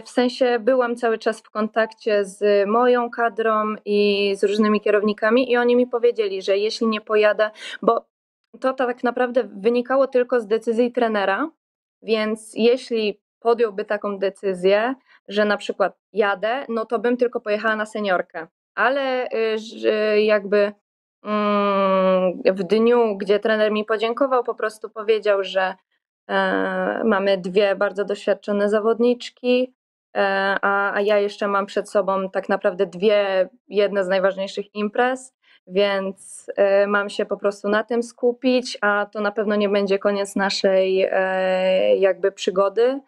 W sensie byłam cały czas w kontakcie z moją kadrą i z różnymi kierownikami i oni mi powiedzieli, że jeśli nie pojadę, bo to tak naprawdę wynikało tylko z decyzji trenera, więc jeśli podjąłby taką decyzję, że na przykład jadę, no to bym tylko pojechała na seniorkę. Ale że jakby w dniu, gdzie trener mi podziękował, po prostu powiedział, że mamy 2 bardzo doświadczone zawodniczki, a ja jeszcze mam przed sobą tak naprawdę jedne z najważniejszych imprez, więc mam się po prostu na tym skupić, a to na pewno nie będzie koniec naszej jakby przygody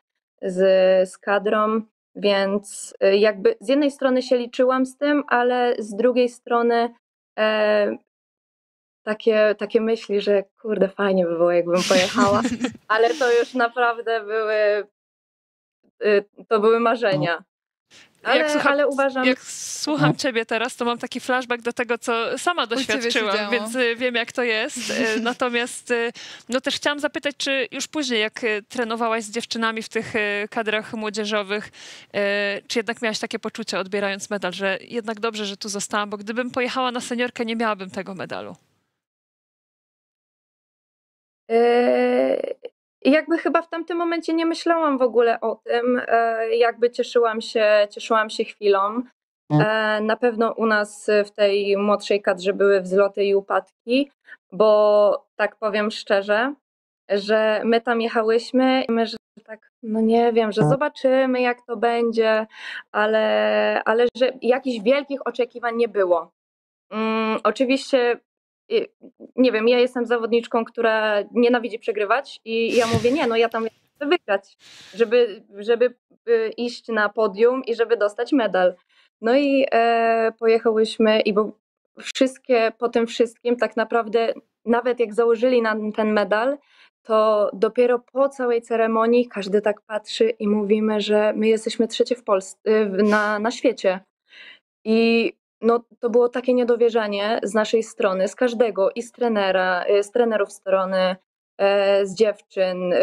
z kadrą, więc jakby z jednej strony się liczyłam z tym, ale z drugiej strony takie myśli, że kurde, fajnie by było, jakbym pojechała, ale to już naprawdę były marzenia. Ale uważam... Jak słucham ciebie teraz, to mam taki flashback do tego, co sama doświadczyłam, więc wiem, jak to jest. Natomiast no też chciałam zapytać, czy już później, jak trenowałaś z dziewczynami w tych kadrach młodzieżowych, czy jednak miałaś takie poczucie, odbierając medal, że jednak dobrze, że tu zostałam, bo gdybym pojechała na seniorkę, nie miałabym tego medalu? Jakby chyba w tamtym momencie nie myślałam w ogóle o tym, jakby cieszyłam się chwilą. Na pewno u nas w tej młodszej kadrze były wzloty i upadki, bo tak powiem szczerze, że my tam jechałyśmy i my, że tak, no nie wiem, że zobaczymy jak to będzie, ale że jakichś wielkich oczekiwań nie było. Oczywiście nie wiem, ja jestem zawodniczką, która nienawidzi przegrywać i ja mówię, nie, no ja tam chcę wygrać, żeby iść na podium i żeby dostać medal. No i pojechałyśmy i bo po tym wszystkim tak naprawdę, nawet jak założyli nam ten medal, to dopiero po całej ceremonii każdy tak patrzy i mówimy, że my jesteśmy trzecie w Polsce, na świecie. I no, to było takie niedowierzanie z naszej strony, z każdego, i z trenera, z trenerów strony, z dziewczyn.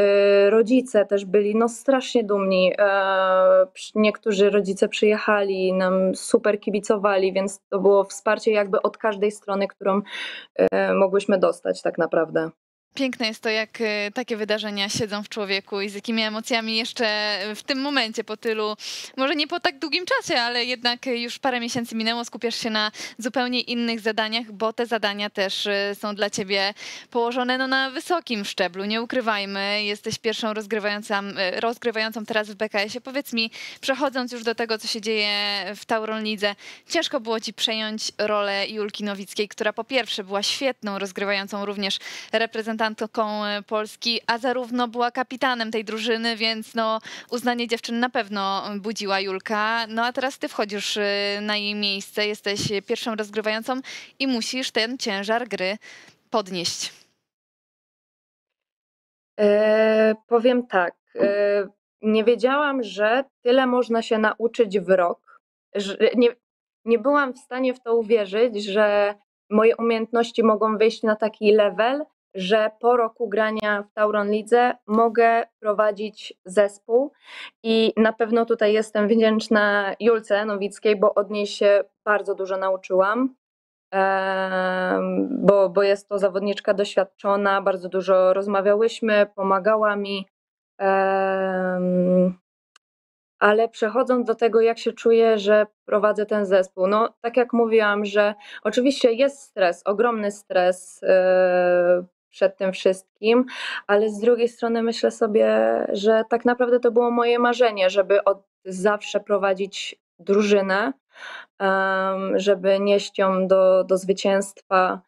Rodzice też byli no, strasznie dumni. Niektórzy rodzice przyjechali, nam super kibicowali, więc to było wsparcie jakby od każdej strony, którą mogłyśmy dostać tak naprawdę. Piękne jest to, jak takie wydarzenia siedzą w człowieku i z jakimi emocjami jeszcze w tym momencie, po tylu, może nie po tak długim czasie, ale jednak już parę miesięcy minęło, skupiasz się na zupełnie innych zadaniach, bo te zadania też są dla ciebie położone no, na wysokim szczeblu, nie ukrywajmy. Jesteś pierwszą rozgrywającą teraz w BKS-ie. Powiedz mi, przechodząc już do tego, co się dzieje w TAURON Lidze, ciężko było ci przejąć rolę Julki Nowickiej, która po pierwsze była świetną rozgrywającą, również reprezentantką Polski, a zarówno była kapitanem tej drużyny, więc no, uznanie dziewczyn na pewno budziła Julka. No a teraz ty wchodzisz na jej miejsce, jesteś pierwszą rozgrywającą i musisz ten ciężar gry podnieść. Powiem tak, nie wiedziałam, że tyle można się nauczyć w rok. Nie byłam w stanie w to uwierzyć, że moje umiejętności mogą wyjść na taki level, że po roku grania w TAURON Lidze mogę prowadzić zespół i na pewno tutaj jestem wdzięczna Julce Nowickiej, bo od niej się bardzo dużo nauczyłam, bo jest to zawodniczka doświadczona, bardzo dużo rozmawiałyśmy, pomagała mi, ale przechodząc do tego, jak się czuję, że prowadzę ten zespół, no tak jak mówiłam, że oczywiście jest stres, ogromny stres przed tym wszystkim, ale z drugiej strony myślę sobie, że tak naprawdę to było moje marzenie, żeby od zawsze prowadzić drużynę, żeby nieść ją do zwycięstwa,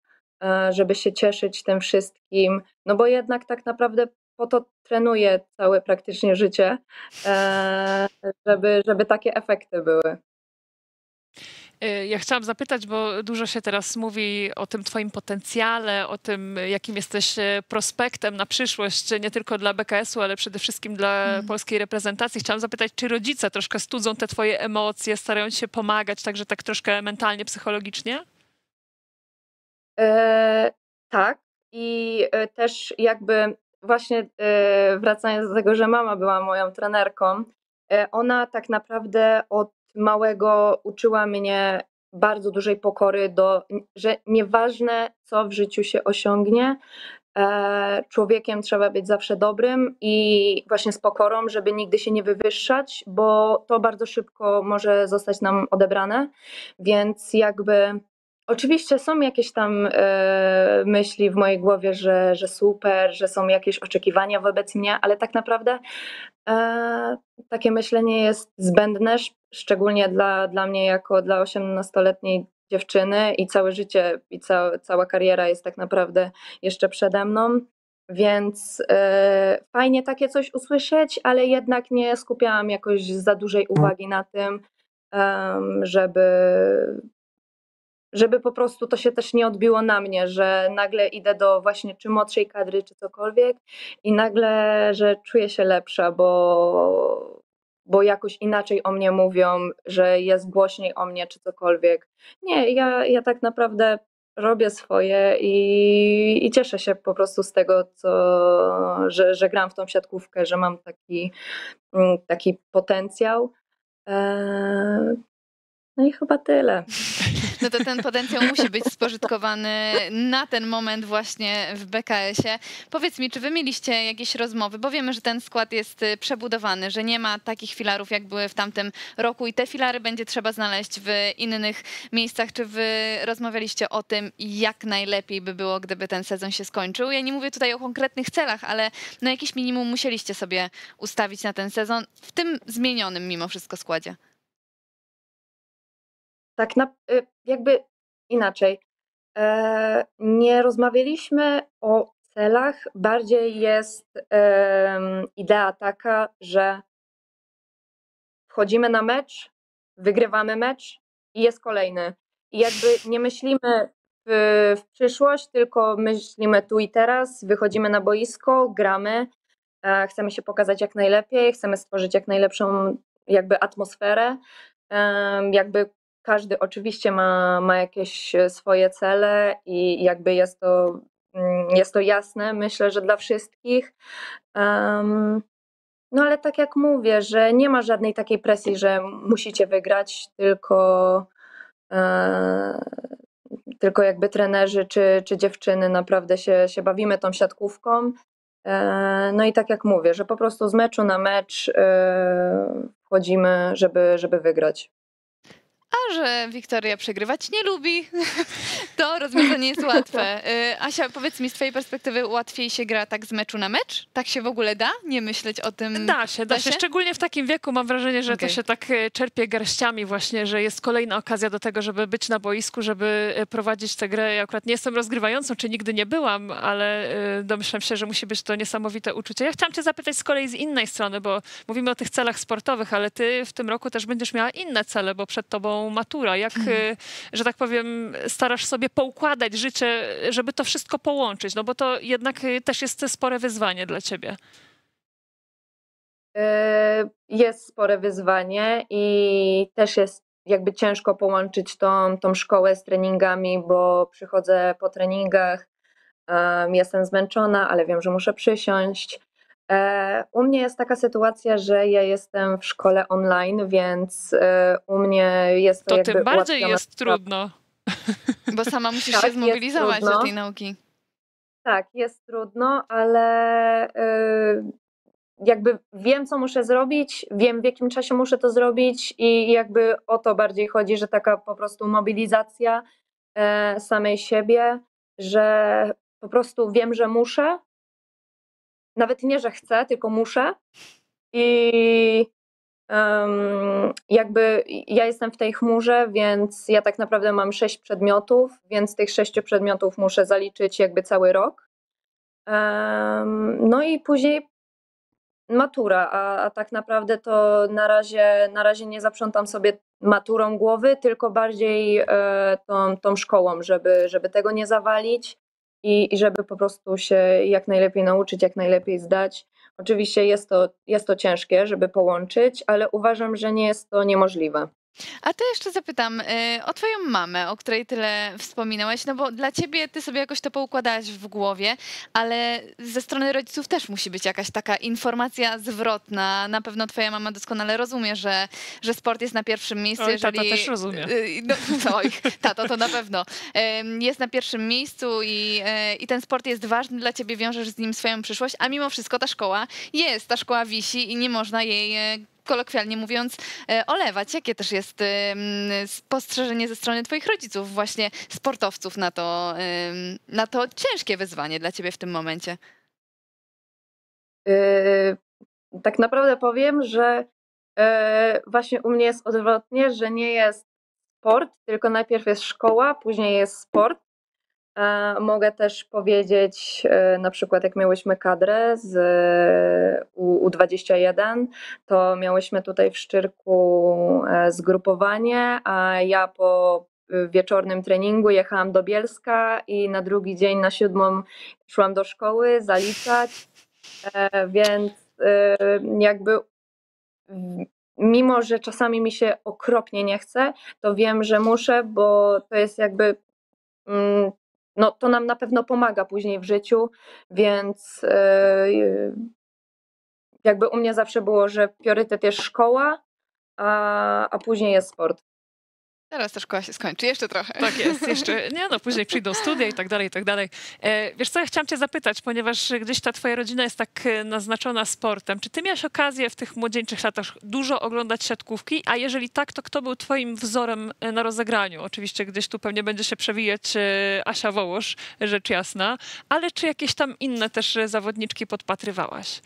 żeby się cieszyć tym wszystkim, no bo jednak tak naprawdę po to trenuję całe praktycznie życie, żeby takie efekty były. Ja chciałam zapytać, bo dużo się teraz mówi o tym twoim potencjale, o tym, jakim jesteś prospektem na przyszłość, nie tylko dla BKS-u, ale przede wszystkim dla polskiej reprezentacji. Chciałam zapytać, czy rodzice troszkę studzą te twoje emocje, starają się pomagać, także tak troszkę mentalnie, psychologicznie? Tak. I też jakby właśnie wracając do tego, że mama była moją trenerką, ona tak naprawdę od małego uczyła mnie bardzo dużej pokory, że nieważne co w życiu się osiągnie, człowiekiem trzeba być zawsze dobrym i właśnie z pokorą, żeby nigdy się nie wywyższać, bo to bardzo szybko może zostać nam odebrane, więc jakby oczywiście są jakieś tam myśli w mojej głowie, że super, że są jakieś oczekiwania wobec mnie, ale tak naprawdę takie myślenie jest zbędne, szczególnie dla mnie jako dla 18-letniej dziewczyny i całe życie i cała kariera jest tak naprawdę jeszcze przede mną, więc fajnie takie coś usłyszeć, ale jednak nie skupiałam jakoś za dużej uwagi na tym, żeby po prostu to się też nie odbiło na mnie, że nagle idę do właśnie czy młodszej kadry, czy cokolwiek i nagle, że czuję się lepsza, bo jakoś inaczej o mnie mówią, że jest głośniej o mnie, czy cokolwiek. Nie, ja tak naprawdę robię swoje i cieszę się po prostu z tego, że gram w tą siatkówkę, że mam taki potencjał. No i chyba tyle. No to ten potencjał musi być spożytkowany na ten moment właśnie w BKS-ie. Powiedz mi, czy wy mieliście jakieś rozmowy, bo wiemy, że ten skład jest przebudowany, że nie ma takich filarów, jak były w tamtym roku i te filary będzie trzeba znaleźć w innych miejscach. Czy wy rozmawialiście o tym, jak najlepiej by było, gdyby ten sezon się skończył? Ja nie mówię tutaj o konkretnych celach, ale no jakiś minimum musieliście sobie ustawić na ten sezon w tym zmienionym mimo wszystko składzie. Tak jakby inaczej. Nie rozmawialiśmy o celach, bardziej jest idea taka, że wchodzimy na mecz, wygrywamy mecz i jest kolejny. I jakby nie myślimy w przyszłość, tylko myślimy tu i teraz, wychodzimy na boisko, gramy, chcemy się pokazać jak najlepiej, chcemy stworzyć jak najlepszą jakby atmosferę, jakby każdy oczywiście ma jakieś swoje cele i jakby jest to jasne, myślę, że dla wszystkich. No ale tak jak mówię, że nie ma żadnej takiej presji, że musicie wygrać, tylko jakby trenerzy czy dziewczyny naprawdę się bawimy tą siatkówką. No i tak jak mówię, że po prostu z meczu na mecz wchodzimy, żeby wygrać. A że Wiktoria przegrywać nie lubi, to rozwiązanie jest łatwe. Asia, powiedz mi, z twojej perspektywy łatwiej się gra tak z meczu na mecz? Tak się w ogóle da? Nie myśleć o tym? Da się. Szczególnie w takim wieku mam wrażenie, że to się tak czerpie garściami właśnie, że jest kolejna okazja do tego, żeby być na boisku, żeby prowadzić tę grę. Ja akurat nie jestem rozgrywającą, czy nigdy nie byłam, ale domyślam się, że musi być to niesamowite uczucie. Ja chciałam cię zapytać z kolei z innej strony, bo mówimy o tych celach sportowych, ale ty w tym roku też będziesz miała inne cele, bo przed tobą matura. Jak, że tak powiem, starasz sobie poukładać życie, żeby to wszystko połączyć? No bo to jednak też jest spore wyzwanie dla ciebie. Jest spore wyzwanie i też jest jakby ciężko połączyć tą szkołę z treningami, bo przychodzę po treningach, jestem zmęczona, ale wiem, że muszę przysiąść. U mnie jest taka sytuacja, że ja jestem w szkole online, więc u mnie jest to jakby tym bardziej ułatwione. jest trudno. Bo sama musisz się zmobilizować do tej nauki. Tak, jest trudno, ale jakby wiem, co muszę zrobić, wiem, w jakim czasie muszę to zrobić i jakby o to bardziej chodzi, że taka po prostu mobilizacja samej siebie, że po prostu wiem, że muszę, nawet nie, że chcę, tylko muszę i jakby ja jestem w tej chmurze, więc ja tak naprawdę mam 6 przedmiotów, więc z tych 6 przedmiotów muszę zaliczyć jakby cały rok. No i później matura, a tak naprawdę to na razie nie zaprzątam sobie maturą głowy, tylko bardziej tą szkołą, żeby tego nie zawalić i żeby po prostu się jak najlepiej nauczyć, jak najlepiej zdać. Oczywiście jest to ciężkie, żeby połączyć, ale uważam, że nie jest to niemożliwe. A to jeszcze zapytam o twoją mamę, o której tyle wspominałaś, no bo dla ciebie ty sobie jakoś to poukładałaś w głowie, ale ze strony rodziców też musi być jakaś taka informacja zwrotna. Na pewno twoja mama doskonale rozumie, że sport jest na pierwszym miejscu. Oj, jeżeli... tata też rozumie. No, oj, tato to na pewno. Jest na pierwszym miejscu i ten sport jest ważny dla ciebie, wiążesz z nim swoją przyszłość, a mimo wszystko ta szkoła wisi i nie można jej kolokwialnie mówiąc, olewać. Jakie też jest spostrzeżenie ze strony twoich rodziców, właśnie sportowców na to ciężkie wyzwanie dla ciebie w tym momencie? Tak naprawdę powiem, że właśnie u mnie jest odwrotnie, że nie jest sport, tylko najpierw jest szkoła, później jest sport. Mogę też powiedzieć, na przykład jak miałyśmy kadrę z U21, to miałyśmy tutaj w Szczyrku zgrupowanie, a ja po wieczornym treningu jechałam do Bielska i na drugi dzień na 7 szłam do szkoły zaliczać, więc jakby mimo, że czasami mi się okropnie nie chce, to wiem, że muszę, bo to jest jakby no to nam na pewno pomaga później w życiu, więc jakby u mnie zawsze było, że priorytet jest szkoła, a później jest sport. Teraz ta szkoła się skończy, jeszcze trochę. Tak jest, jeszcze, nie no, później przyjdą studia i tak dalej, i tak dalej. Wiesz co, ja chciałam cię zapytać, ponieważ gdzieś ta twoja rodzina jest tak naznaczona sportem. Czy ty miałaś okazję w tych młodzieńczych latach dużo oglądać siatkówki? A jeżeli tak, to kto był twoim wzorem na rozegraniu? Oczywiście gdzieś tu pewnie będzie się przewijać Asia Wołosz, rzecz jasna, ale czy jakieś tam inne też zawodniczki podpatrywałaś?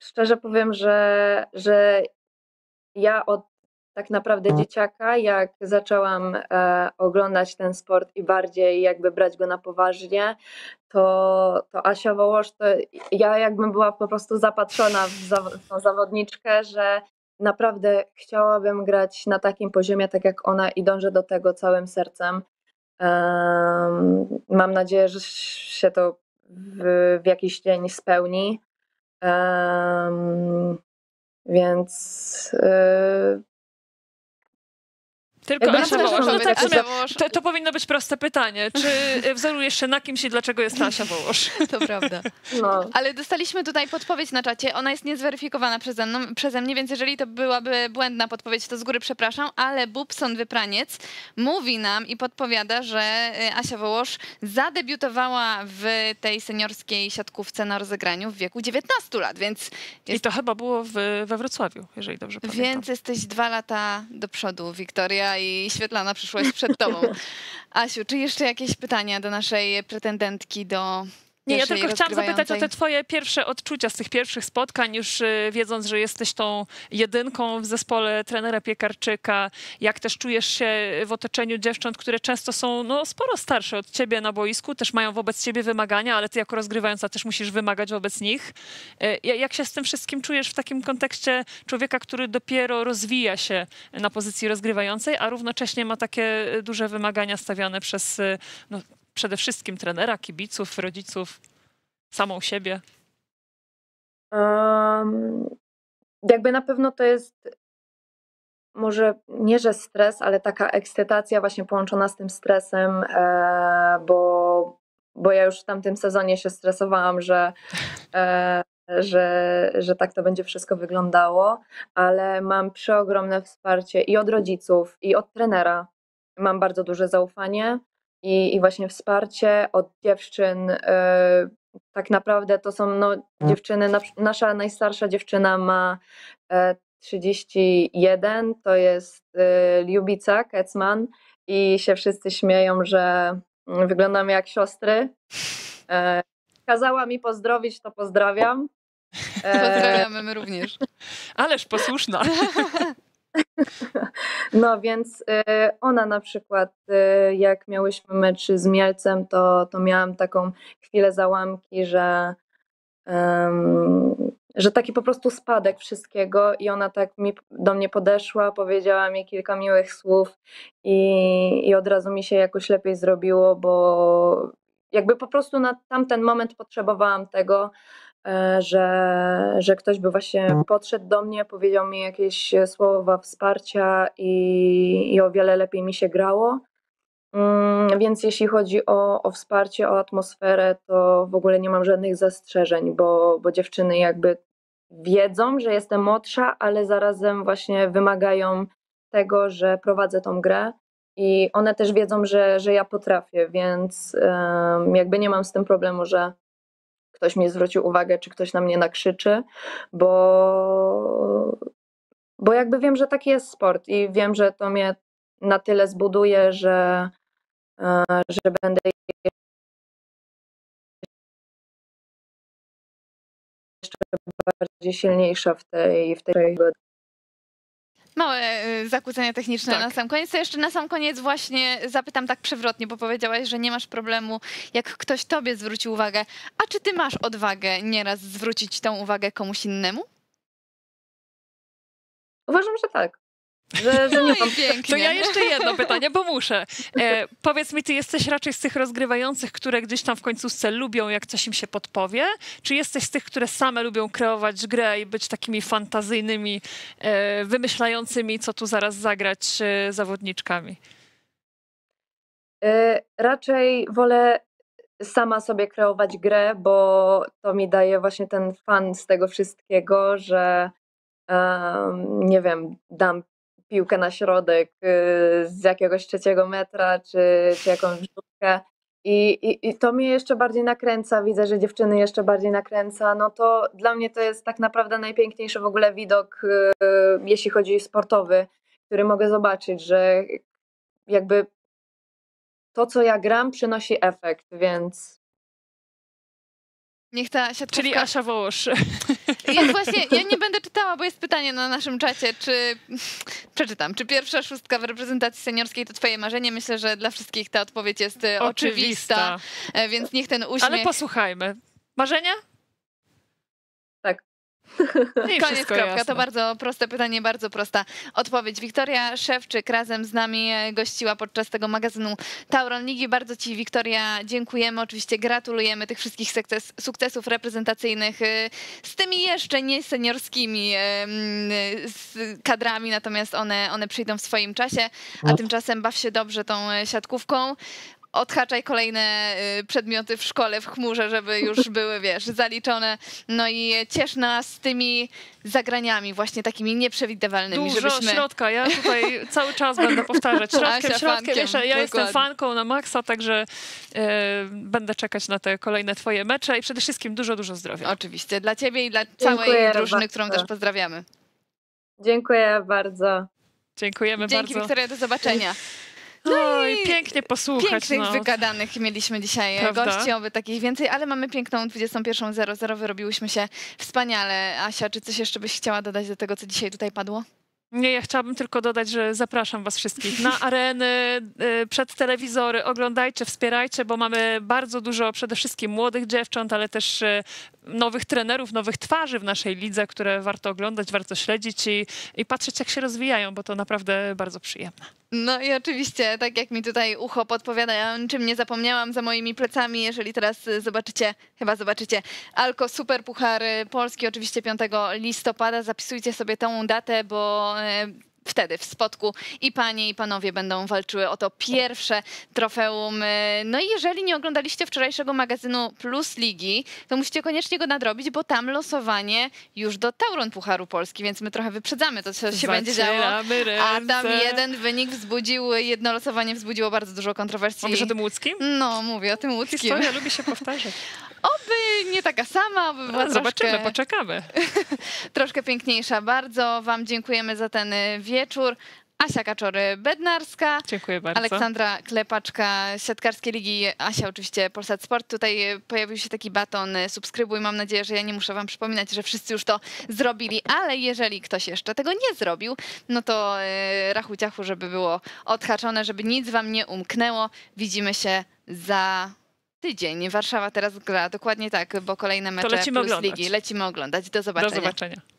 Szczerze powiem, że ja od tak naprawdę dzieciaka, jak zaczęłam oglądać ten sport i bardziej jakby brać go na poważnie, to Asia Wołosz, to ja jakbym była po prostu zapatrzona w tą zawodniczkę, że naprawdę chciałabym grać na takim poziomie, tak jak ona i dążę do tego całym sercem. Mam nadzieję, że się to w jakiś dzień spełni. Więc Tylko jakby Asia też Wołosz. No mamy tak, w takie sumie to powinno być proste pytanie. Czy wzorujesz się na kimś i dlaczego jest to Asia Wołosz? To prawda. no, Ale dostaliśmy tutaj podpowiedź na czacie. Ona jest niezweryfikowana przeze mnie, więc jeżeli to byłaby błędna podpowiedź, to z góry przepraszam, ale Bubson Wypraniec mówi nam i podpowiada, że Asia Wołosz zadebiutowała w tej seniorskiej siatkówce na rozegraniu w wieku 19 lat, więc I to chyba było we Wrocławiu, jeżeli dobrze pamiętam. Więc jesteś 2 lata do przodu, Wiktoria, i świetlana przyszłość przed tobą. Asiu, czy jeszcze jakieś pytania do naszej pretendentki do Nie, ja pierwszej tylko chciałam zapytać o te rozgrywającej? twoje pierwsze odczucia z tych pierwszych spotkań, już wiedząc, że jesteś tą jedynką w zespole trenera Piekarczyka. Jak też czujesz się w otoczeniu dziewcząt, które często są no, sporo starsze od ciebie na boisku, też mają wobec ciebie wymagania, ale ty jako rozgrywająca też musisz wymagać wobec nich. Jak się z tym wszystkim czujesz w takim kontekście człowieka, który dopiero rozwija się na pozycji rozgrywającej, a równocześnie ma takie duże wymagania stawiane przez no, przede wszystkim trenera, kibiców, rodziców, samą siebie? jakby na pewno to jest może nie, że stres, ale taka ekscytacja właśnie połączona z tym stresem, bo ja już w tamtym sezonie się stresowałam, że tak to będzie wszystko wyglądało, ale mam przeogromne wsparcie i od rodziców, i od trenera. Mam bardzo duże zaufanie i właśnie wsparcie od dziewczyn. Tak naprawdę to są dziewczyny, nasza najstarsza dziewczyna ma 31, to jest Liubica Kecman i się wszyscy śmieją, że wyglądamy jak siostry. Kazała mi pozdrowić, to pozdrawiam. Pozdrawiamy my również. Ależ posłuszna. No więc ona na przykład, jak miałyśmy mecz z Mielcem, to miałam taką chwilę załamki, że że taki po prostu spadek wszystkiego i ona tak do mnie podeszła, powiedziała mi kilka miłych słów i od razu mi się jakoś lepiej zrobiło, bo jakby po prostu na tamten moment potrzebowałam tego, że ktoś by właśnie podszedł do mnie, powiedział mi jakieś słowa wsparcia i o wiele lepiej mi się grało. Więc jeśli chodzi o wsparcie, o atmosferę, to w ogóle nie mam żadnych zastrzeżeń, bo dziewczyny jakby wiedzą, że jestem młodsza, ale zarazem właśnie wymagają tego, że prowadzę tą grę i one też wiedzą, że ja potrafię, więc jakby nie mam z tym problemu, że ktoś mi zwrócił uwagę, czy ktoś na mnie nakrzyczy, bo jakby wiem, że taki jest sport i wiem, że to mnie na tyle zbuduje, że będę jeszcze bardziej silniejsza w tej Małe zakłócenia techniczne Tak. na sam koniec. To jeszcze na sam koniec właśnie zapytam tak przewrotnie, bo powiedziałaś, że nie masz problemu, jak ktoś tobie zwróci uwagę. A czy ty masz odwagę nieraz zwrócić tą uwagę komuś innemu? Uważam, że tak. Że nie mam. Pięknie. To ja jeszcze jedno pytanie, bo muszę. Powiedz mi, ty jesteś raczej z tych rozgrywających, które gdzieś tam w końcówce lubią, jak coś im się podpowie? Czy jesteś z tych, które same lubią kreować grę i być takimi fantazyjnymi, wymyślającymi, co tu zaraz zagrać zawodniczkami? Raczej wolę sama sobie kreować grę, bo to mi daje właśnie ten fan z tego wszystkiego, że nie wiem, dam piłkę na środek z jakiegoś 3 metra, czy jakąś rzutkę i to mnie jeszcze bardziej nakręca, widzę, że dziewczyny jeszcze bardziej nakręca, no to dla mnie to jest tak naprawdę najpiękniejszy w ogóle widok, jeśli chodzi sportowy, który mogę zobaczyć, że jakby to, co ja gram, przynosi efekt, więc... Niech ta siatkówka... Czyli Asia Wołosz. Jest właśnie, ja nie będę czytała, bo jest pytanie na naszym czacie, przeczytam, czy pierwsza szóstka w reprezentacji seniorskiej to twoje marzenie? Myślę, że dla wszystkich ta odpowiedź jest oczywista, więc niech ten uśmiech... Ale posłuchajmy. Marzenia? Tak. I Koniec, kropka. jasne. To bardzo proste pytanie, bardzo prosta odpowiedź. Wiktoria Szewczyk razem z nami gościła podczas tego magazynu TAURON Ligi. Bardzo ci, Wiktoria, dziękujemy. Oczywiście gratulujemy tych wszystkich sukcesów reprezentacyjnych z tymi jeszcze nie seniorskimi kadrami, natomiast one przyjdą w swoim czasie, a tymczasem baw się dobrze tą siatkówką. Odhaczaj kolejne przedmioty w szkole, w chmurze, żeby już były, wiesz, zaliczone. No i ciesz nas tymi zagraniami właśnie takimi nieprzewidywalnymi, Dużo żebyśmy... środka, ja tutaj cały czas będę powtarzać. Asia, Środkiem. Wiesz, ja dokładnie. jestem fanką na maksa, także będę czekać na te kolejne twoje mecze i przede wszystkim dużo, dużo zdrowia. Oczywiście, dla ciebie i dla całej Dziękuję drużyny, bardzo. którą też pozdrawiamy. Dziękuję bardzo. Dziękujemy Dzięki, bardzo. Wiktoria, do zobaczenia. Oj, pięknie posłuchać. Pięknych wygadanych mieliśmy dzisiaj Prawda? gości, oby takich więcej, ale mamy piękną 21:00, wyrobiłyśmy się wspaniale. Asia, czy coś jeszcze byś chciała dodać do tego, co dzisiaj tutaj padło? Nie, ja chciałabym tylko dodać, że zapraszam was wszystkich na areny, przed telewizory, oglądajcie, wspierajcie, bo mamy bardzo dużo przede wszystkim młodych dziewcząt, ale też nowych trenerów, nowych twarzy w naszej lidze, które warto oglądać, warto śledzić i patrzeć, jak się rozwijają, bo to naprawdę bardzo przyjemne. No i oczywiście, tak jak mi tutaj ucho podpowiada, ja o niczym nie zapomniałam za moimi plecami. Jeżeli teraz chyba zobaczycie, Alko Super Puchar Polski, oczywiście 5 listopada. Zapisujcie sobie tą datę, bo wtedy w Spodku i panie, i panowie będą walczyły o to pierwsze trofeum. No i jeżeli nie oglądaliście wczorajszego magazynu Plus Ligi, to musicie koniecznie go nadrobić, bo tam losowanie już do Tauron Pucharu Polski, więc my trochę wyprzedzamy to, co się będzie działo. A tam jeden wynik jedno losowanie wzbudziło bardzo dużo kontrowersji. Mówisz o tym łódzkim? No, mówię o tym łódzkim. Historia lubi się powtarzać. Oby nie taka sama, oby była Zobaczymy, poczekamy. troszkę piękniejsza. Bardzo wam dziękujemy za ten wieczór. Asia Kaczor-Bednarska, Dziękuję bardzo. Aleksandra Klepaczka, Siatkarskie Ligi, Asia oczywiście Polsat Sport. Tutaj pojawił się taki baton subskrybuj. Mam nadzieję, że ja nie muszę wam przypominać, że wszyscy już to zrobili, ale jeżeli ktoś jeszcze tego nie zrobił, no to rachu ciachu, żeby było odhaczone, żeby nic wam nie umknęło. Widzimy się za tydzień. Warszawa teraz gra, dokładnie tak, bo kolejne mecze lecimy Plus oglądać. Ligi. Lecimy oglądać. Do zobaczenia. Do zobaczenia.